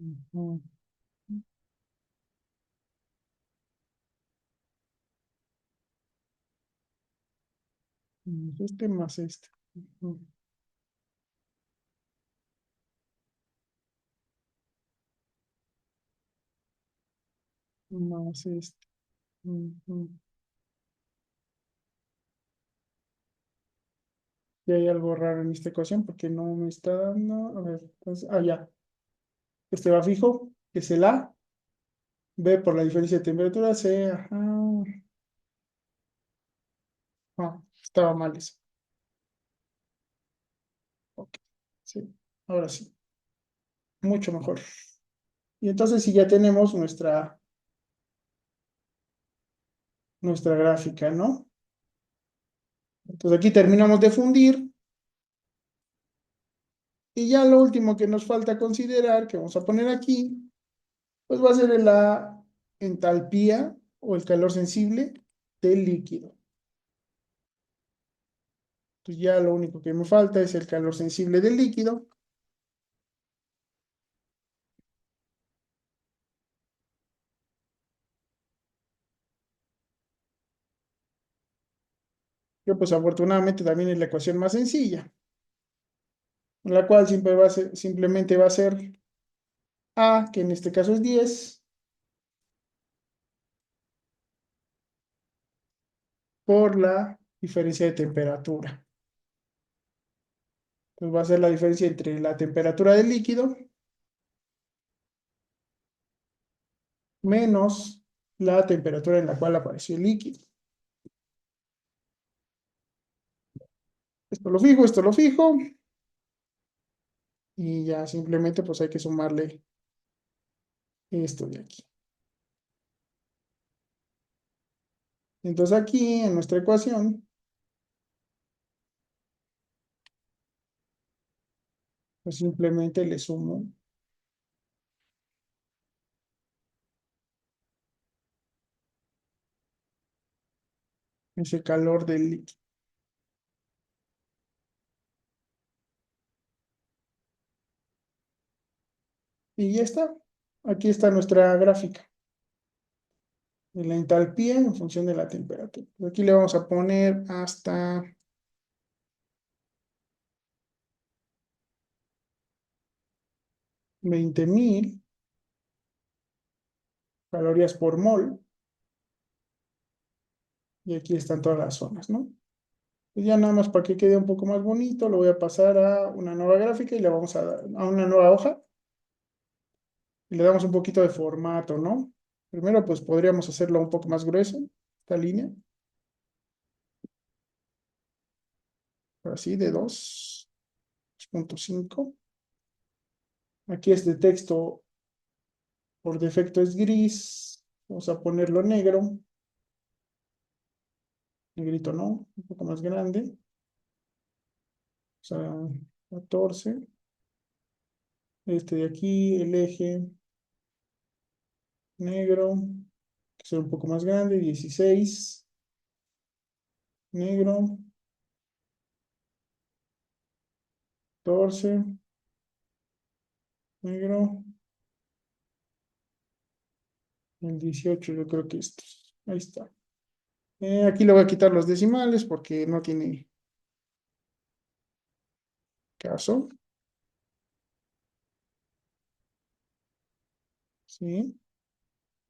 A: Ujú. Este más este. Ujú. Más este. Ujú. Y hay algo raro en esta ecuación porque no me está dando. A ver, entonces, ya. Este va fijo, que es el A. B por la diferencia de temperatura. C, ajá. Estaba mal eso. Ok. Sí, ahora sí. Mucho mejor. Y entonces sí ya tenemos nuestra gráfica, ¿no? Entonces aquí terminamos de fundir y ya lo último que nos falta considerar, que vamos a poner aquí, pues va a ser la entalpía o el calor sensible del líquido. Entonces ya lo único que me falta es el calor sensible del líquido, que pues afortunadamente también es la ecuación más sencilla, en la cual simplemente va a ser A, que en este caso es 10, por la diferencia de temperatura. Entonces va a ser la diferencia entre la temperatura del líquido menos la temperatura en la cual apareció el líquido. Esto lo fijo, y ya simplemente pues hay que sumarle esto de aquí. Entonces aquí en nuestra ecuación, pues simplemente le sumo ese calor del líquido. Y ya está. Aquí está nuestra gráfica de la entalpía en función de la temperatura. Aquí le vamos a poner hasta 20.000 calorías por mol. Y aquí están todas las zonas, ¿no? Pues ya nada más para que quede un poco más bonito, lo voy a pasar a una nueva gráfica y le vamos a dar a una nueva hoja y le damos un poquito de formato, ¿no? Primero, pues podríamos hacerlo un poco más grueso, esta línea, así de 2.5. Aquí este texto por defecto es gris, vamos a ponerlo negro, negrito no, un poco más grande, o sea, 14. Este de aquí, el eje negro, que será un poco más grande, 16, negro, 14, negro, el 18 yo creo que estos. Ahí está. Aquí le voy a quitar los decimales porque no tiene caso. ¿Sí?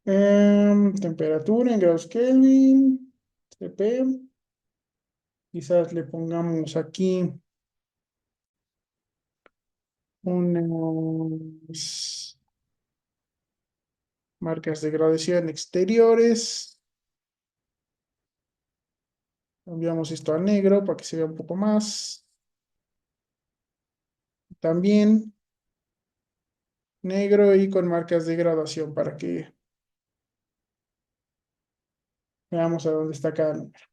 A: Temperatura en grados Kelvin, CP. Quizás le pongamos aquí unas marcas de graduación exteriores. Cambiamos esto a negro para que se vea un poco más. También negro y con marcas de graduación para que veamos a dónde está cada número.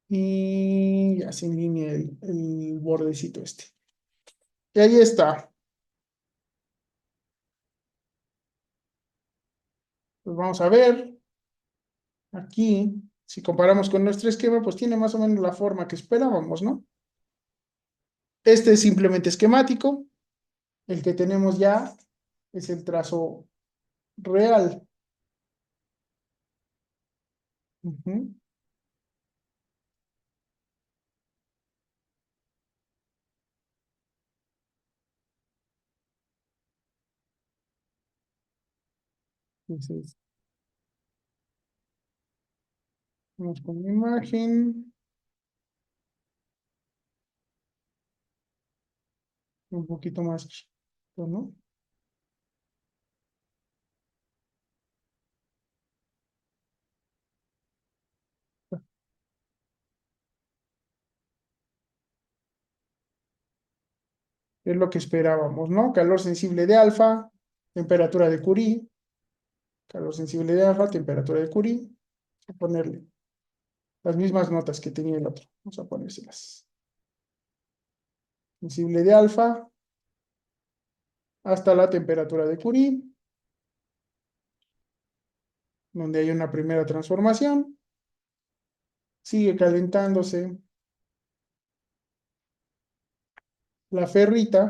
A: Y así en línea el bordecito este. Y ahí está. Pues vamos a ver. Aquí, si comparamos con nuestro esquema, pues tiene más o menos la forma que esperábamos, ¿no? Este es simplemente esquemático. El que tenemos ya es el trazo real. Ujú. Entonces, vamos con la imagen, un poquito más chiquito, ¿no? Es lo que esperábamos, ¿no? Calor sensible de alfa, temperatura de Curie, calor sensible de alfa, temperatura de Curie. Vamos a ponerle las mismas notas que tenía el otro. Vamos a ponérselas. Sensible de alfa hasta la temperatura de Curie, donde hay una primera transformación. Sigue calentándose la ferrita,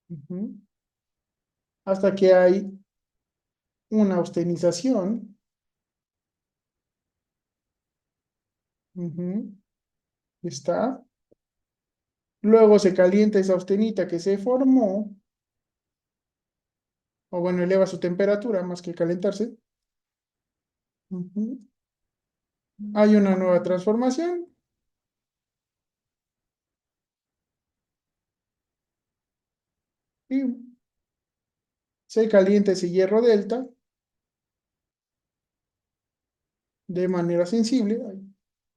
A: ujú, hasta que hay una austenización. Ujú, está. Luego se calienta esa austenita que se formó, o bueno, eleva su temperatura más que calentarse. Ujú. Hay una nueva transformación y se calienta ese hierro delta de manera sensible. Ay,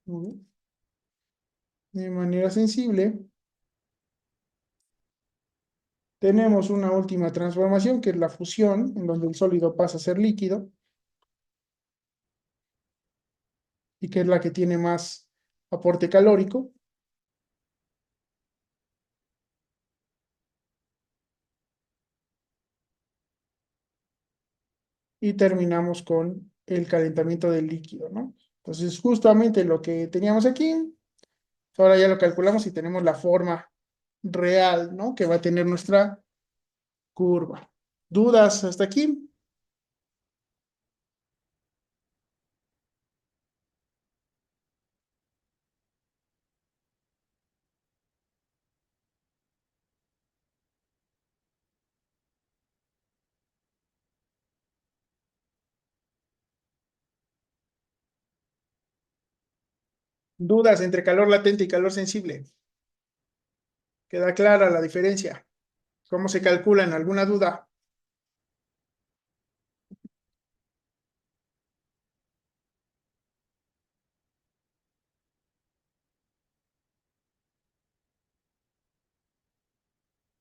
A: ujú, de manera sensible. Tenemos una última transformación que es la fusión, en donde el sólido pasa a ser líquido y que es la que tiene más aporte calórico. Y terminamos con el calentamiento del líquido, ¿no? Entonces, justamente lo que teníamos aquí, ahora ya lo calculamos y tenemos la forma real, ¿no? Que va a tener nuestra curva. ¿Dudas hasta aquí? ¿Dudas entre calor latente y calor sensible? ¿Queda clara la diferencia? ¿Cómo se calculan? ¿Alguna duda?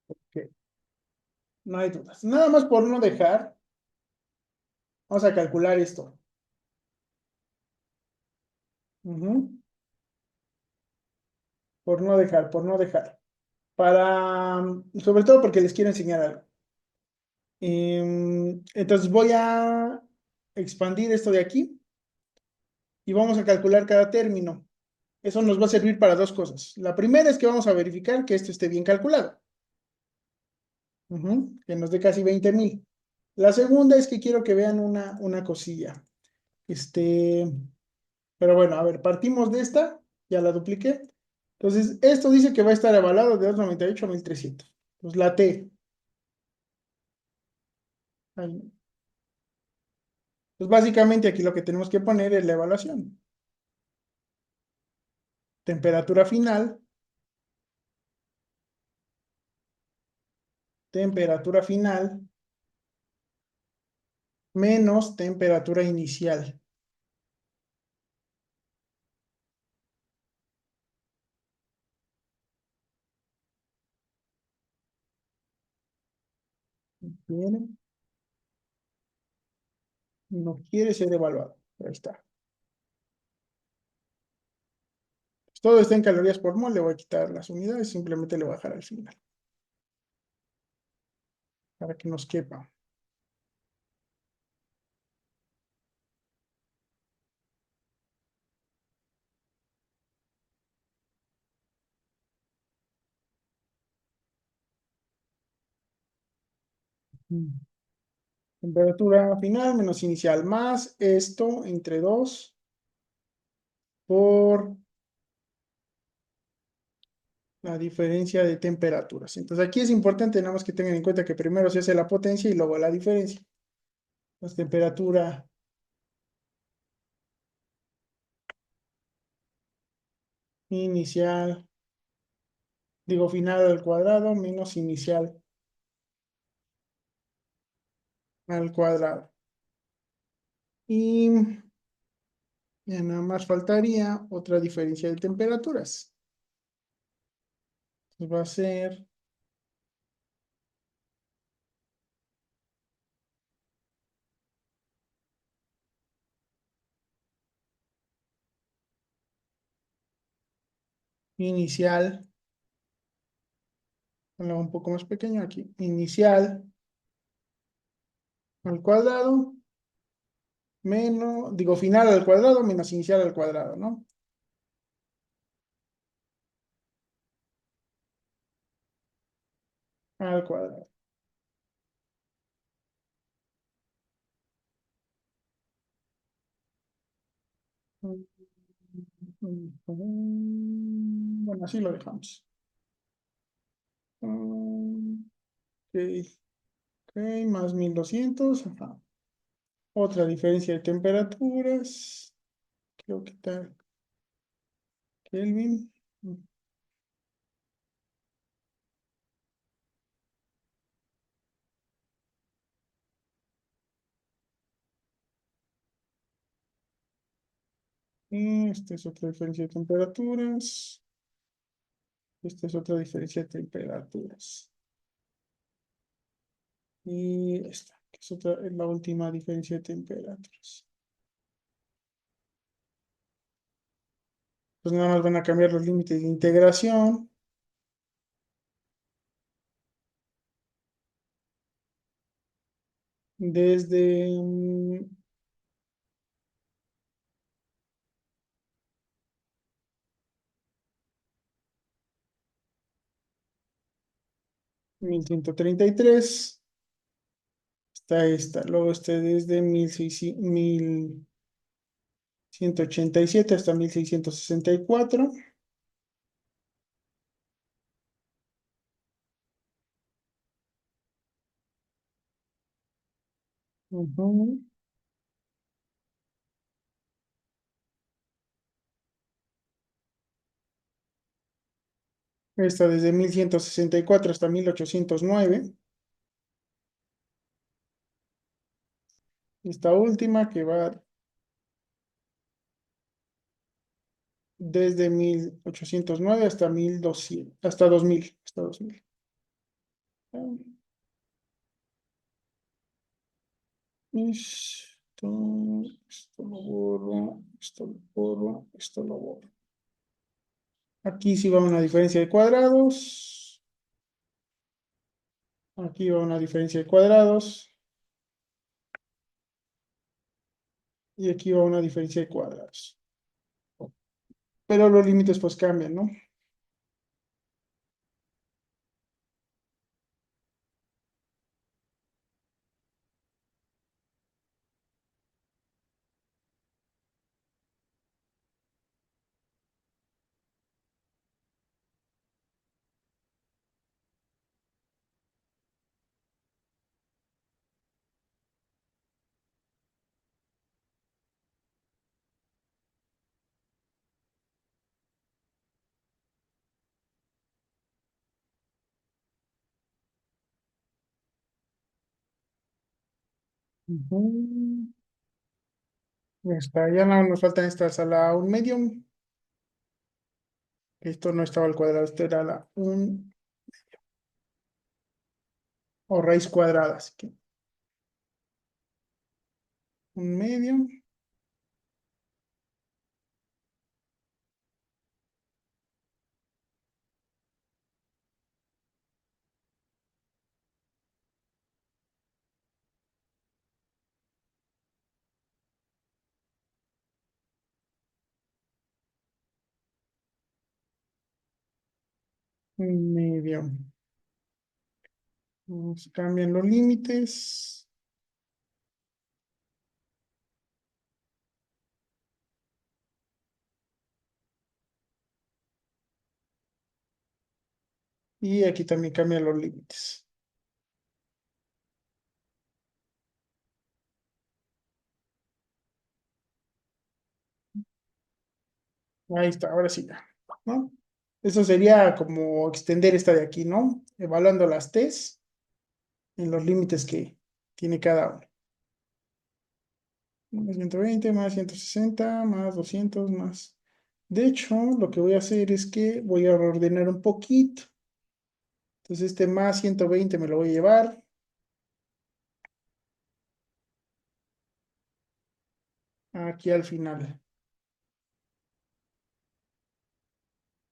A: Ok, no hay dudas. Nada más por no dejar, vamos a calcular esto. Ujú. Por no dejar, por no dejar. Para, sobre todo porque les quiero enseñar algo. Entonces voy a expandir esto de aquí y vamos a calcular cada término. Eso nos va a servir para dos cosas. La primera es que vamos a verificar que esto esté bien calculado, que nos dé casi 20,000. La segunda es que quiero que vean una cosilla. Este, pero bueno, a ver, partimos de esta, ya la dupliqué. Entonces, esto dice que va a estar evaluado de 298 a 1300. Pues la T. Ahí. Pues básicamente aquí lo que tenemos que poner es la evaluación. Temperatura final, temperatura final menos temperatura inicial. Bien, no quiere ser evaluado. Ahí está. Pues todo está en calorías por mol. Le voy a quitar las unidades. Simplemente le voy a dejar al final para que nos quepa. Mm. Temperatura final menos inicial más esto entre 2 por la diferencia de temperaturas. Entonces aquí es importante nada más que tengan en cuenta que primero se hace la potencia y luego la diferencia. La temperatura inicial, digo final al cuadrado menos inicial al cuadrado. Y ya nada más faltaría otra diferencia de temperaturas. Entonces va a ser inicial, ponlo un poco más pequeño aquí, inicial al cuadrado menos, digo final al cuadrado menos inicial al cuadrado, ¿no? Al cuadrado. Bueno, así lo dejamos. Ok, ok, más 1200. Ajá. Otra diferencia de temperaturas. Creo que está Kelvin. Esta es otra diferencia de temperaturas. Esta es otra diferencia de temperaturas. Y esta, que es otra, es la última diferencia de temperaturas. Pues nada más van a cambiar los límites de integración. Desde 1133 hasta esta. Luego este desde 1187 hasta 1664. Ujú. Esta desde 1164 hasta 1809. Esta última que va desde 1809 hasta 1200, hasta 2000. Hasta 2000. Esto lo borro, esto lo borro, esto lo borro. Aquí sí va una diferencia de cuadrados. Aquí va una diferencia de cuadrados. Y aquí va una diferencia de cuadrados. Pero los límites pues cambian, ¿no? Ujú. Ya está, ya no nos falta esta sala un medium. Esto no estaba al cuadrado, esto era la un o raíz cuadrada, así que un medium, un medium. Cambian los límites. Y aquí también cambian los límites. Ahí está, ahora sí ya, ¿no? Eso sería como extender esta de aquí, ¿no? Evaluando las T's en los límites que tiene cada uno. Más 120, más 160, más 200, más. De hecho, lo que voy a hacer es que voy a reordenar un poquito. Entonces, este más 120 me lo voy a llevar aquí al final.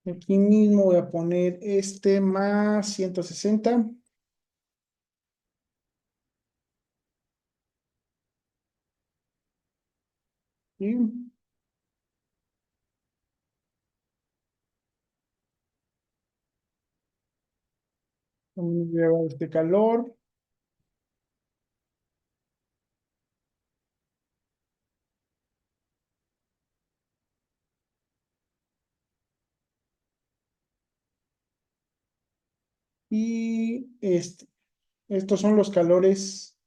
A: Aquí mismo voy a poner este más 160. Y vamos a llevar este calor. Y estos son los calores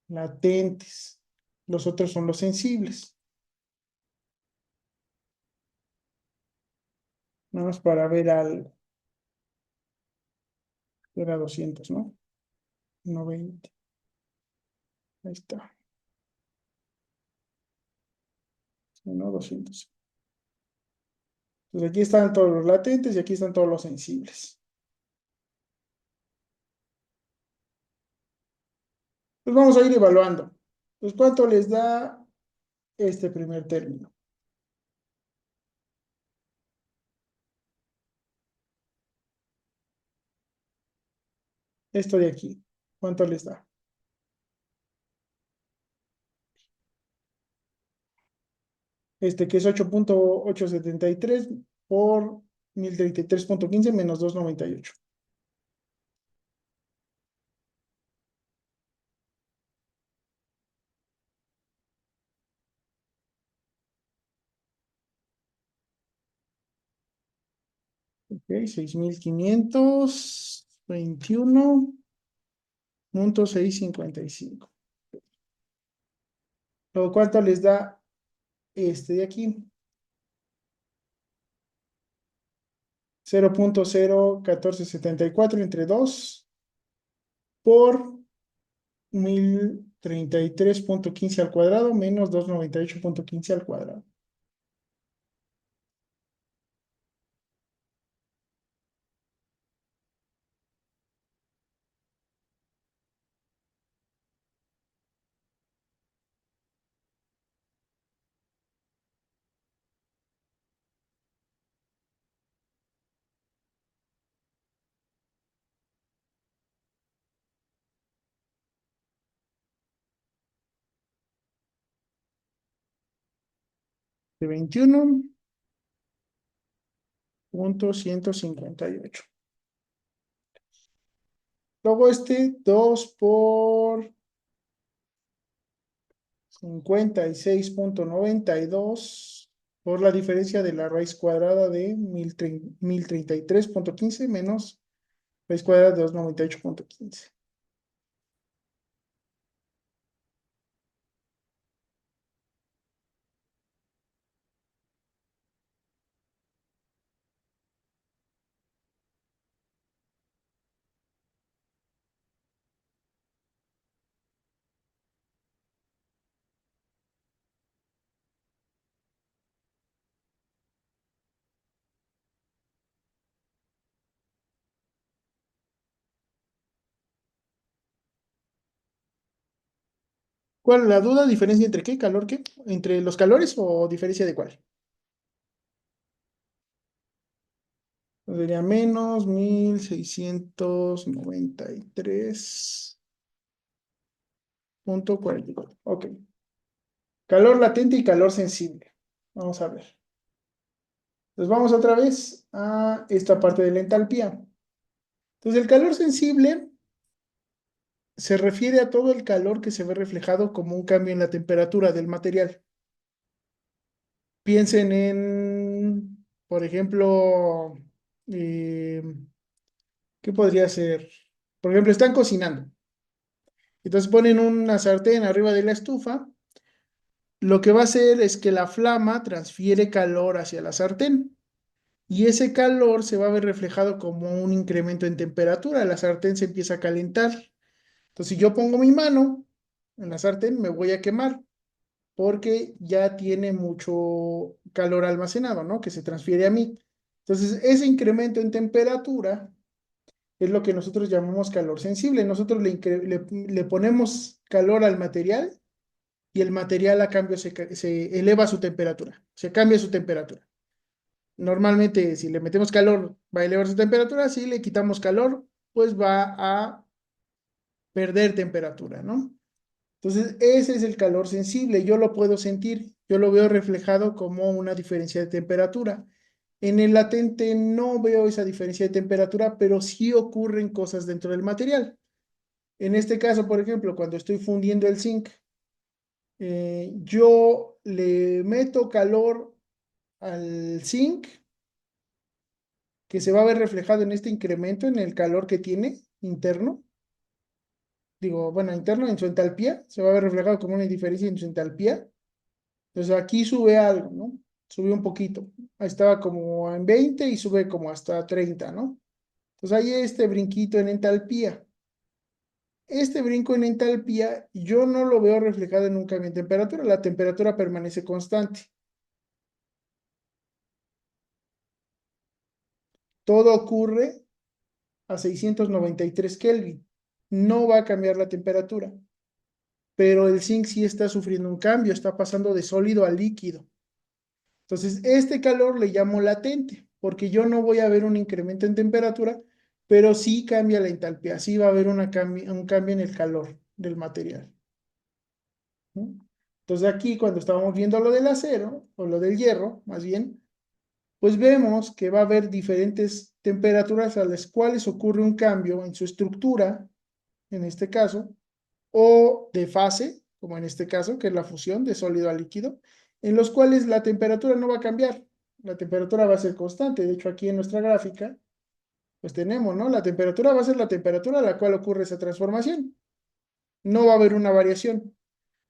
A: latentes. Los otros son los sensibles. Nada más para ver algo. Era 200, ¿no? 90. Ahí está. No, 200. Entonces aquí están todos los latentes y aquí están todos los sensibles. Pues vamos a ir evaluando. Pues ¿cuánto les da este primer término? Esto de aquí. ¿Cuánto les da? Que es 8.873 por 1033.15 menos 298. Ok, 6521.655. Luego, ¿cuánto les da este de aquí? 0.01474 entre 2 por 1033.15 al cuadrado menos 298.15 al cuadrado. De 21.158. Luego 2 por 56.92 por la diferencia de la raíz cuadrada de 1033.15 menos raíz cuadrada de 298.15. ¿Cuál es la duda? ¿Diferencia entre qué? ¿Calor qué? ¿Entre los calores o diferencia de cuál? Sería menos 1693.44. Ok. Calor latente y calor sensible. Vamos a ver. Entonces vamos otra vez a esta parte de la entalpía. Entonces, el calor sensible se refiere a todo el calor que se ve reflejado como un cambio en la temperatura del material. Piensen en, por ejemplo, eh, ¿qué podría ser? Por ejemplo, están cocinando. Entonces ponen una sartén arriba de la estufa. Lo que va a hacer es que la flama transfiere calor hacia la sartén y ese calor se va a ver reflejado como un incremento en temperatura. La sartén se empieza a calentar. Entonces, si yo pongo mi mano en la sartén, me voy a quemar porque ya tiene mucho calor almacenado, ¿no? Que se transfiere a mí. Entonces, ese incremento en temperatura es lo que nosotros llamamos calor sensible. Nosotros le ponemos calor al material y el material a cambio se eleva su temperatura, se cambia su temperatura. Normalmente, si le metemos calor, va a elevar su temperatura. Si le quitamos calor, pues va a perder temperatura, ¿no? Entonces, ese es el calor sensible. Yo lo puedo sentir, yo lo veo reflejado como una diferencia de temperatura. En el latente no veo esa diferencia de temperatura, pero sí ocurren cosas dentro del material. En este caso, por ejemplo, cuando estoy fundiendo el zinc, yo le meto calor al zinc que se va a ver reflejado en este incremento en el calor que tiene interno. Digo, bueno, interno en su entalpía, se va a ver reflejado como una diferencia en su entalpía. Entonces aquí sube algo, ¿no? Sube un poquito. Ahí estaba como en 20 y sube como hasta 30, ¿no? Entonces hay este brinquito en entalpía. Este brinco en entalpía yo no lo veo reflejado en un cambio en temperatura. La temperatura permanece constante. Todo ocurre a 693 Kelvin. No va a cambiar la temperatura, pero el zinc sí está sufriendo un cambio, está pasando de sólido a líquido. Entonces, este calor le llamo latente, porque yo no voy a ver un incremento en temperatura, pero sí cambia la entalpía, sí va a haber un cambio en el calor del material, ¿no? Entonces, aquí cuando estábamos viendo lo del acero, o lo del hierro, más bien, pues vemos que va a haber diferentes temperaturas a las cuales ocurre un cambio en su estructura, en este caso, o de fase, como en este caso, que es la fusión de sólido a líquido, en los cuales la temperatura no va a cambiar, la temperatura va a ser constante. De hecho, aquí en nuestra gráfica, pues tenemos, ¿no? La temperatura va a ser la temperatura a la cual ocurre esa transformación. No va a haber una variación,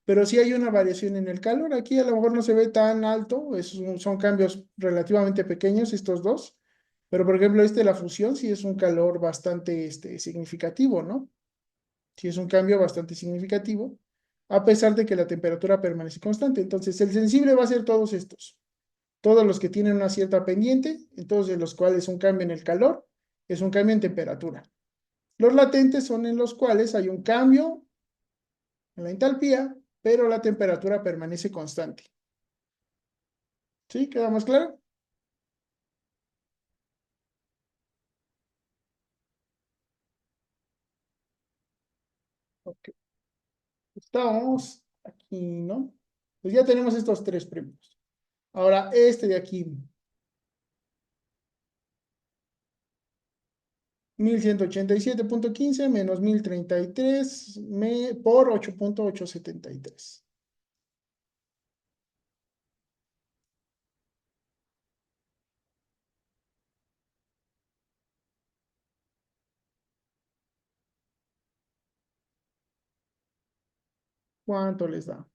A: pero sí hay una variación en el calor. Aquí a lo mejor no se ve tan alto, son cambios relativamente pequeños estos dos, pero por ejemplo, la fusión sí es un calor bastante significativo, ¿no? Sí es un cambio bastante significativo, a pesar de que la temperatura permanece constante. Entonces, el sensible va a ser todos estos, todos los que tienen una cierta pendiente, entonces los cuales un cambio en el calor es un cambio en temperatura. Los latentes son en los cuales hay un cambio en la entalpía, pero la temperatura permanece constante. ¿Sí? ¿Queda más claro? Ok. Estamos aquí, ¿no? Pues ya tenemos estos tres premios. Ahora, este de aquí, 1187,15 menos 1033 por 8,873. ¿Cuánto les da?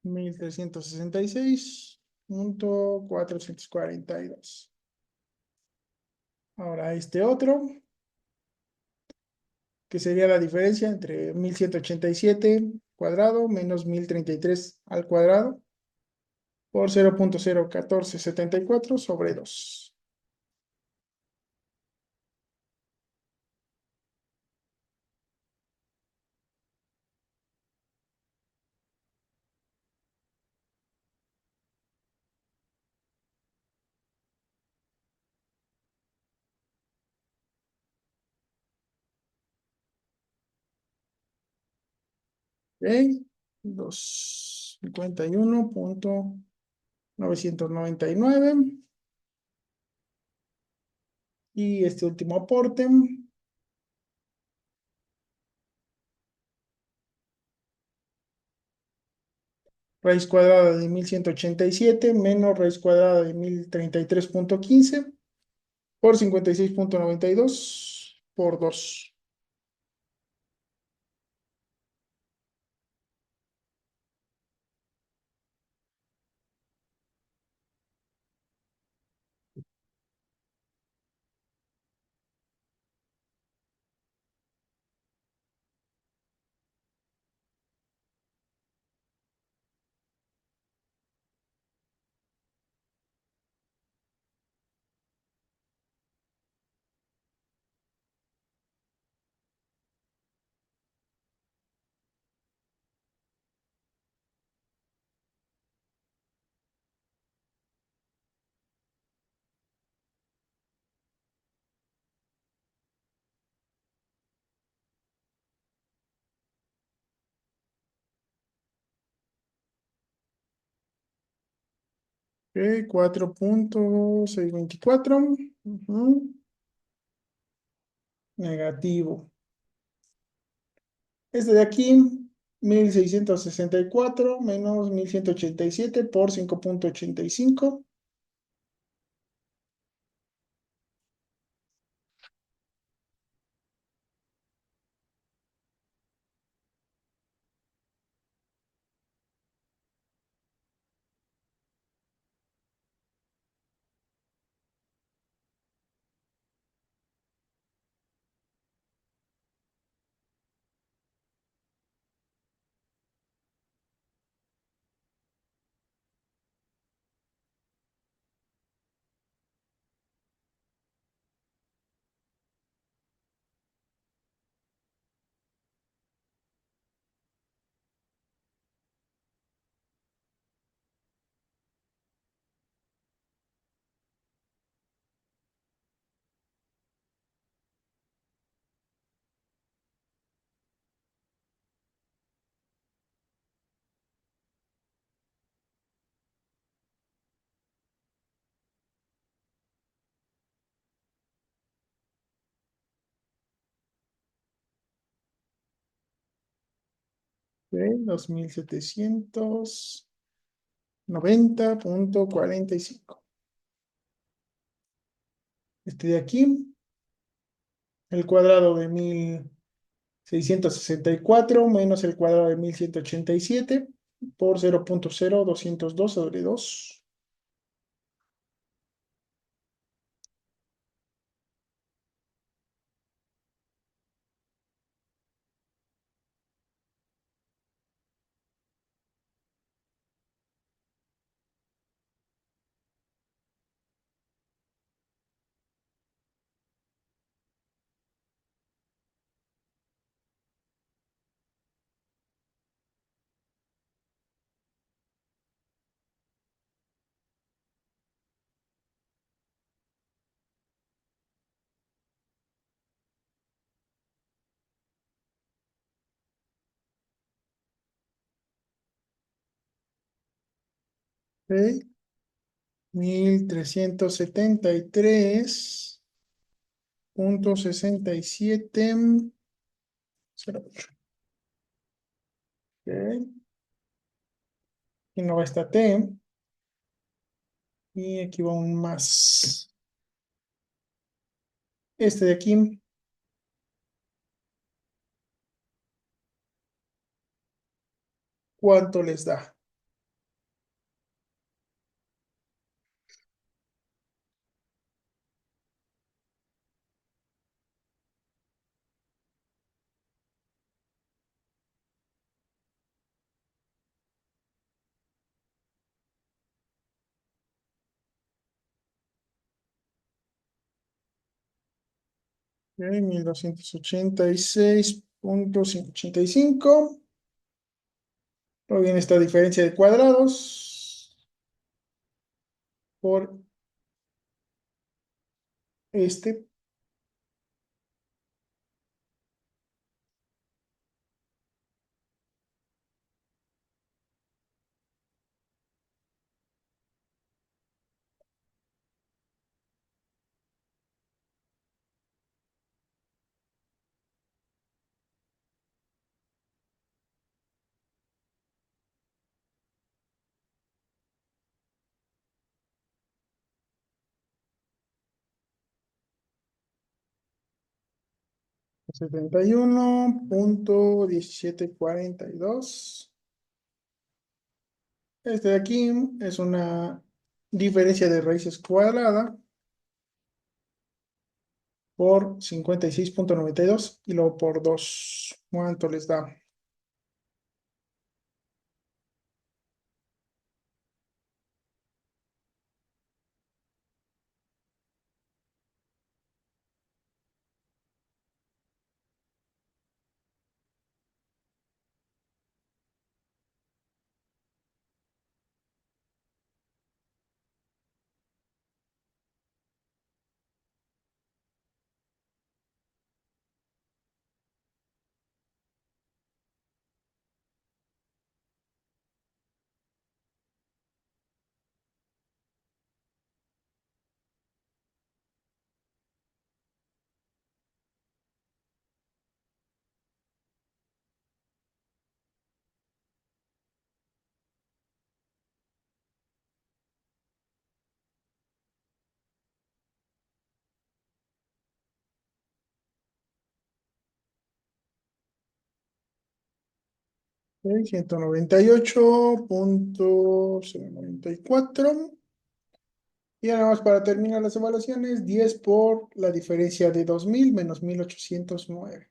A: 1366,442. Ahora este otro, que sería la diferencia entre 1187 cuadrado menos 1033 al cuadrado por 0,01474 sobre 2. Ok, 251.999. Y este último aporte, raíz cuadrada de 1187 menos raíz cuadrada de 1033.15 por 56.92 por 2. Ok, 4.624. Ujú. Negativo. Este de aquí, 1664 menos 1187 por 5.85. Ok, 2790.45. Este de aquí, el cuadrado de 1664 menos el cuadrado de 1187 por 0.0202 sobre 2. Ok, 1373.6708. Ok, aquí no va esta T. Y aquí va un más. Este de aquí, ¿cuánto les da? 1286.85. Luego viene esta diferencia de cuadrados por este. 71.1742. Este de aquí es una diferencia de raíces cuadrada por 56.92 y luego por 2. ¿Cuánto les da? 198.094. Y ahora más para terminar las evaluaciones, 10 por la diferencia de 2000 menos 1809.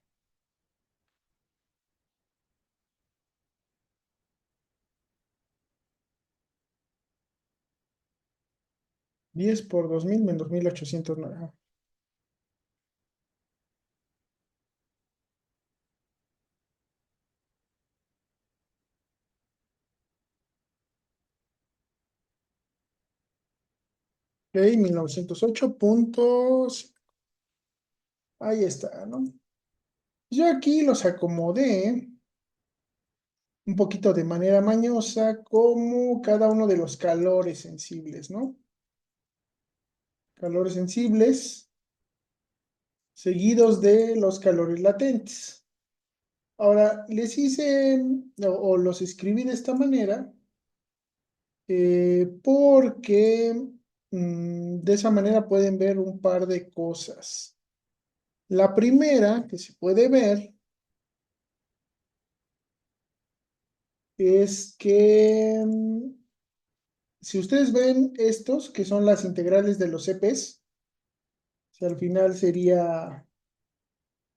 A: 10 por 2000 menos 1809. Ok, 1908 Ahí está, ¿no? Yo aquí los acomodé un poquito de manera mañosa como cada uno de los calores sensibles, ¿no? Calores sensibles seguidos de los calores latentes. Ahora, les hice o los escribí de esta manera porque de esa manera pueden ver un par de cosas. La primera que se puede ver es que si ustedes ven estos, que son las integrales de los CPs, si al final sería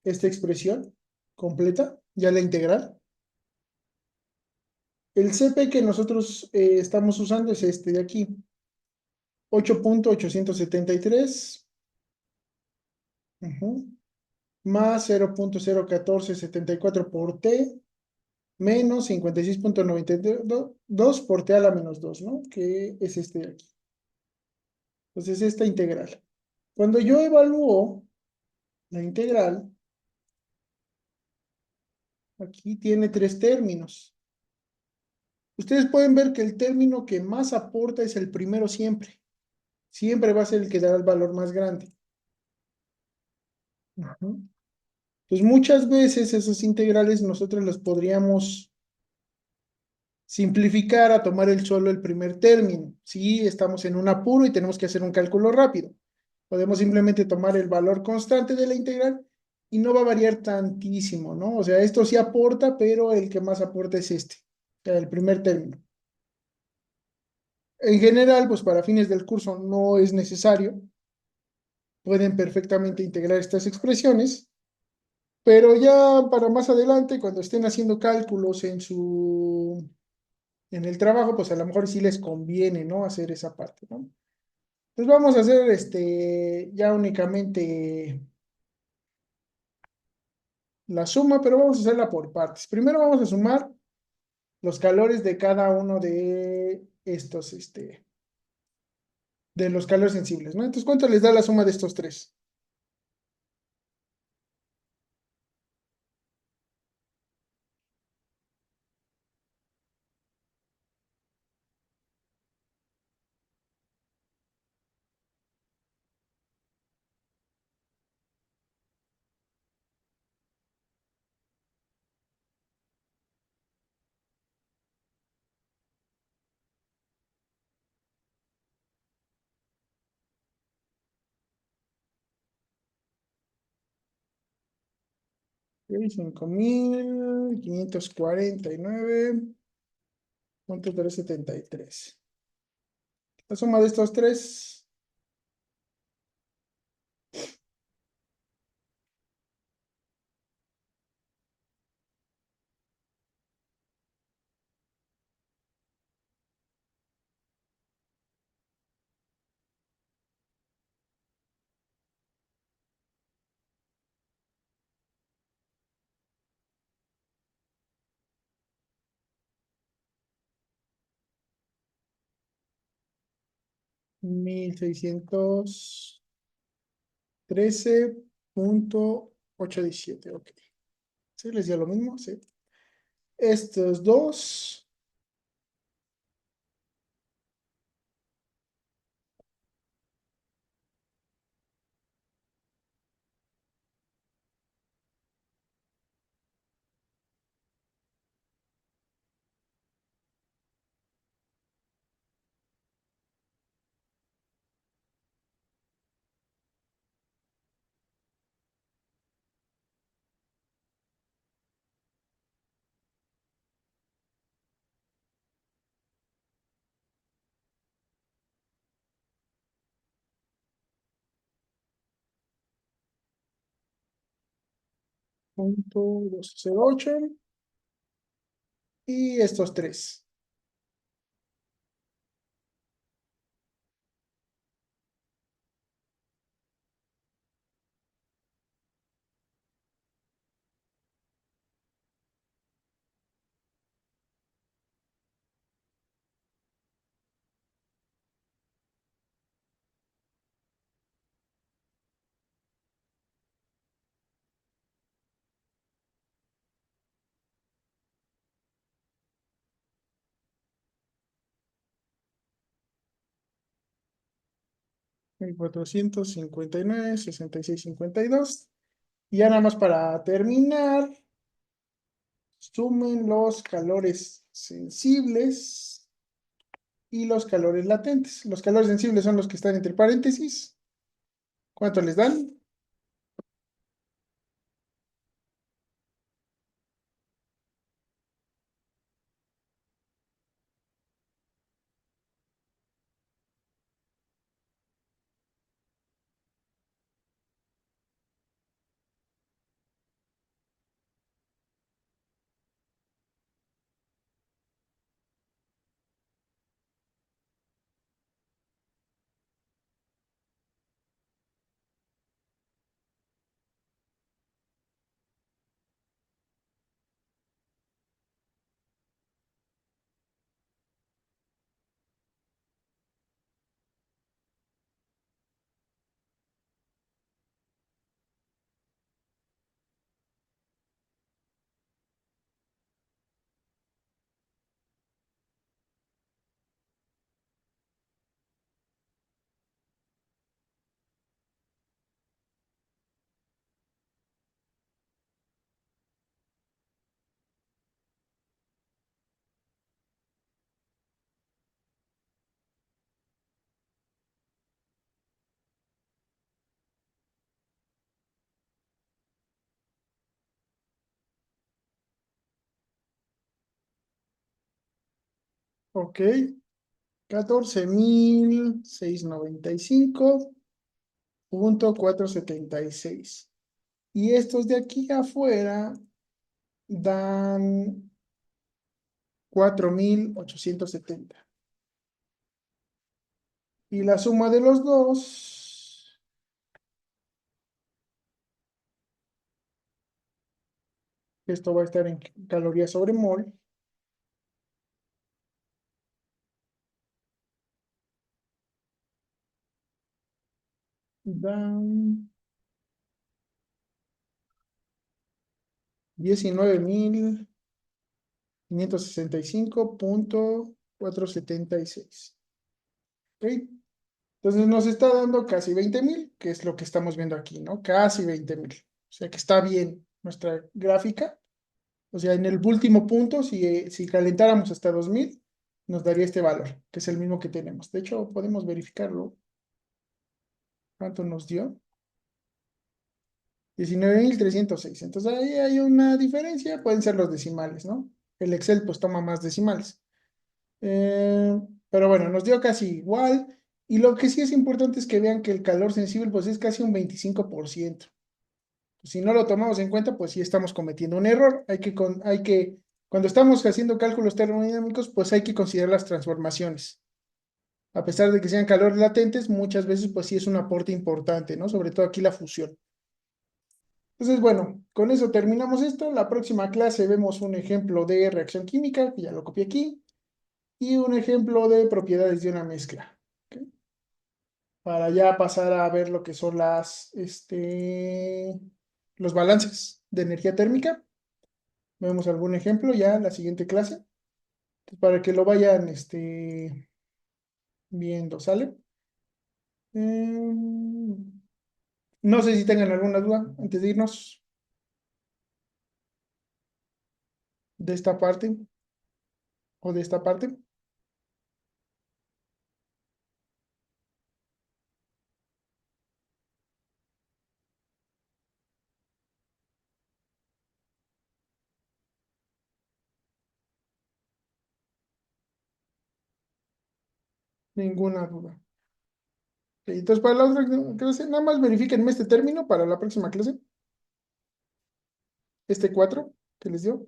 A: esta expresión completa, ya la integral. El CP que nosotros estamos usando es este de aquí, 8.873 ujú, más 0.01474 por T menos 56.92 por T a la menos 2, ¿no? Que es este de aquí. Entonces, esta integral. Cuando yo evalúo la integral, aquí tiene tres términos. Ustedes pueden ver que el término que más aporta es el primero siempre. Siempre va a ser el que dará el valor más grande. Ujú. Pues muchas veces esas integrales nosotros las podríamos simplificar a tomar el solo el primer término. Si estamos en un apuro y tenemos que hacer un cálculo rápido, podemos simplemente tomar el valor constante de la integral y no va a variar tantísimo, ¿no? O sea, esto sí aporta, pero el que más aporta es este, o sea, el primer término. En general, pues para fines del curso no es necesario, pueden perfectamente integrar estas expresiones, pero ya para más adelante, cuando estén haciendo cálculos en el trabajo, pues a lo mejor sí les conviene, ¿no? Hacer esa parte, ¿no? Pues vamos a hacer ya únicamente la suma, pero vamos a hacerla por partes. Primero vamos a sumar los calores de cada uno de estos, de los calores sensibles, ¿no? Entonces, ¿cuánto les da la suma de estos tres? Ok, 5.549.373. La suma de estos tres, 1.613.817. Ok. ¿Sí les dio lo mismo? Sí. Estos dos, 0.208 y estos tres. Mil cuatrocientos cincuenta y nueve, 66.52. Y ya nada más para terminar, sumen los calores sensibles y los calores latentes. Los calores sensibles son los que están entre paréntesis. ¿Cuánto les dan? Ok, 14.695.476. Y estos de aquí afuera dan 4.870. Y la suma de los dos, esto va a estar en calorías sobre mol, dan 19.565.476. ¿Ok? Entonces nos está dando casi 20.000, que es lo que estamos viendo aquí, ¿no? Casi 20.000. O sea que está bien nuestra gráfica. O sea, en el último punto, si calentáramos hasta 2.000, nos daría este valor, que es el mismo que tenemos. De hecho, podemos verificarlo. ¿Cuánto nos dio? 19.306. Entonces ahí hay una diferencia, pueden ser los decimales, ¿no? El Excel pues toma más decimales. Eh, pero bueno, nos dio casi igual. Y lo que sí es importante es que vean que el calor sensible pues es casi un 25%. Si no lo tomamos en cuenta, pues sí estamos cometiendo un error. Cuando estamos haciendo cálculos termodinámicos, pues hay que considerar las transformaciones. A pesar de que sean calores latentes, muchas veces pues sí es un aporte importante, ¿no? Sobre todo aquí la fusión. Entonces, bueno, con eso terminamos esto. La próxima clase vemos un ejemplo de reacción química, que ya lo copié aquí, y un ejemplo de propiedades de una mezcla. ¿Ok? Para ya pasar a ver lo que son los balances de energía térmica. Vemos algún ejemplo ya en la siguiente clase, para que lo vayan viendo, ¿sale? Em, no sé si tengan alguna duda antes de irnos de esta parte o de esta parte. Ninguna duda. Ok, entonces, para la otra clase, nada más verifíquenme este término para la próxima clase, este 4 que les dio.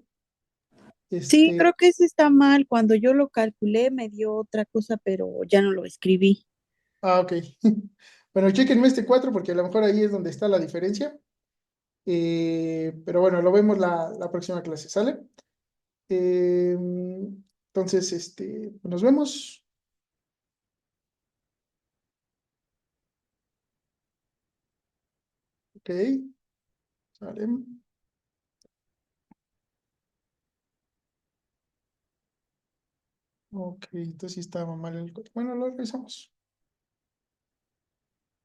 B: Sí,
A: Este,
B: creo que ese está mal. Cuando yo lo calculé me dio otra cosa, pero ya no lo escribí.
A: ok. Bueno, chéquenme este 4 porque a lo mejor ahí es donde está la diferencia. Pero bueno, lo vemos la próxima clase, ¿sale? Eh, entonces, nos vemos. Ok, ¿sale? Ok, entonces sí estaba mal el código. Bueno, lo revisamos.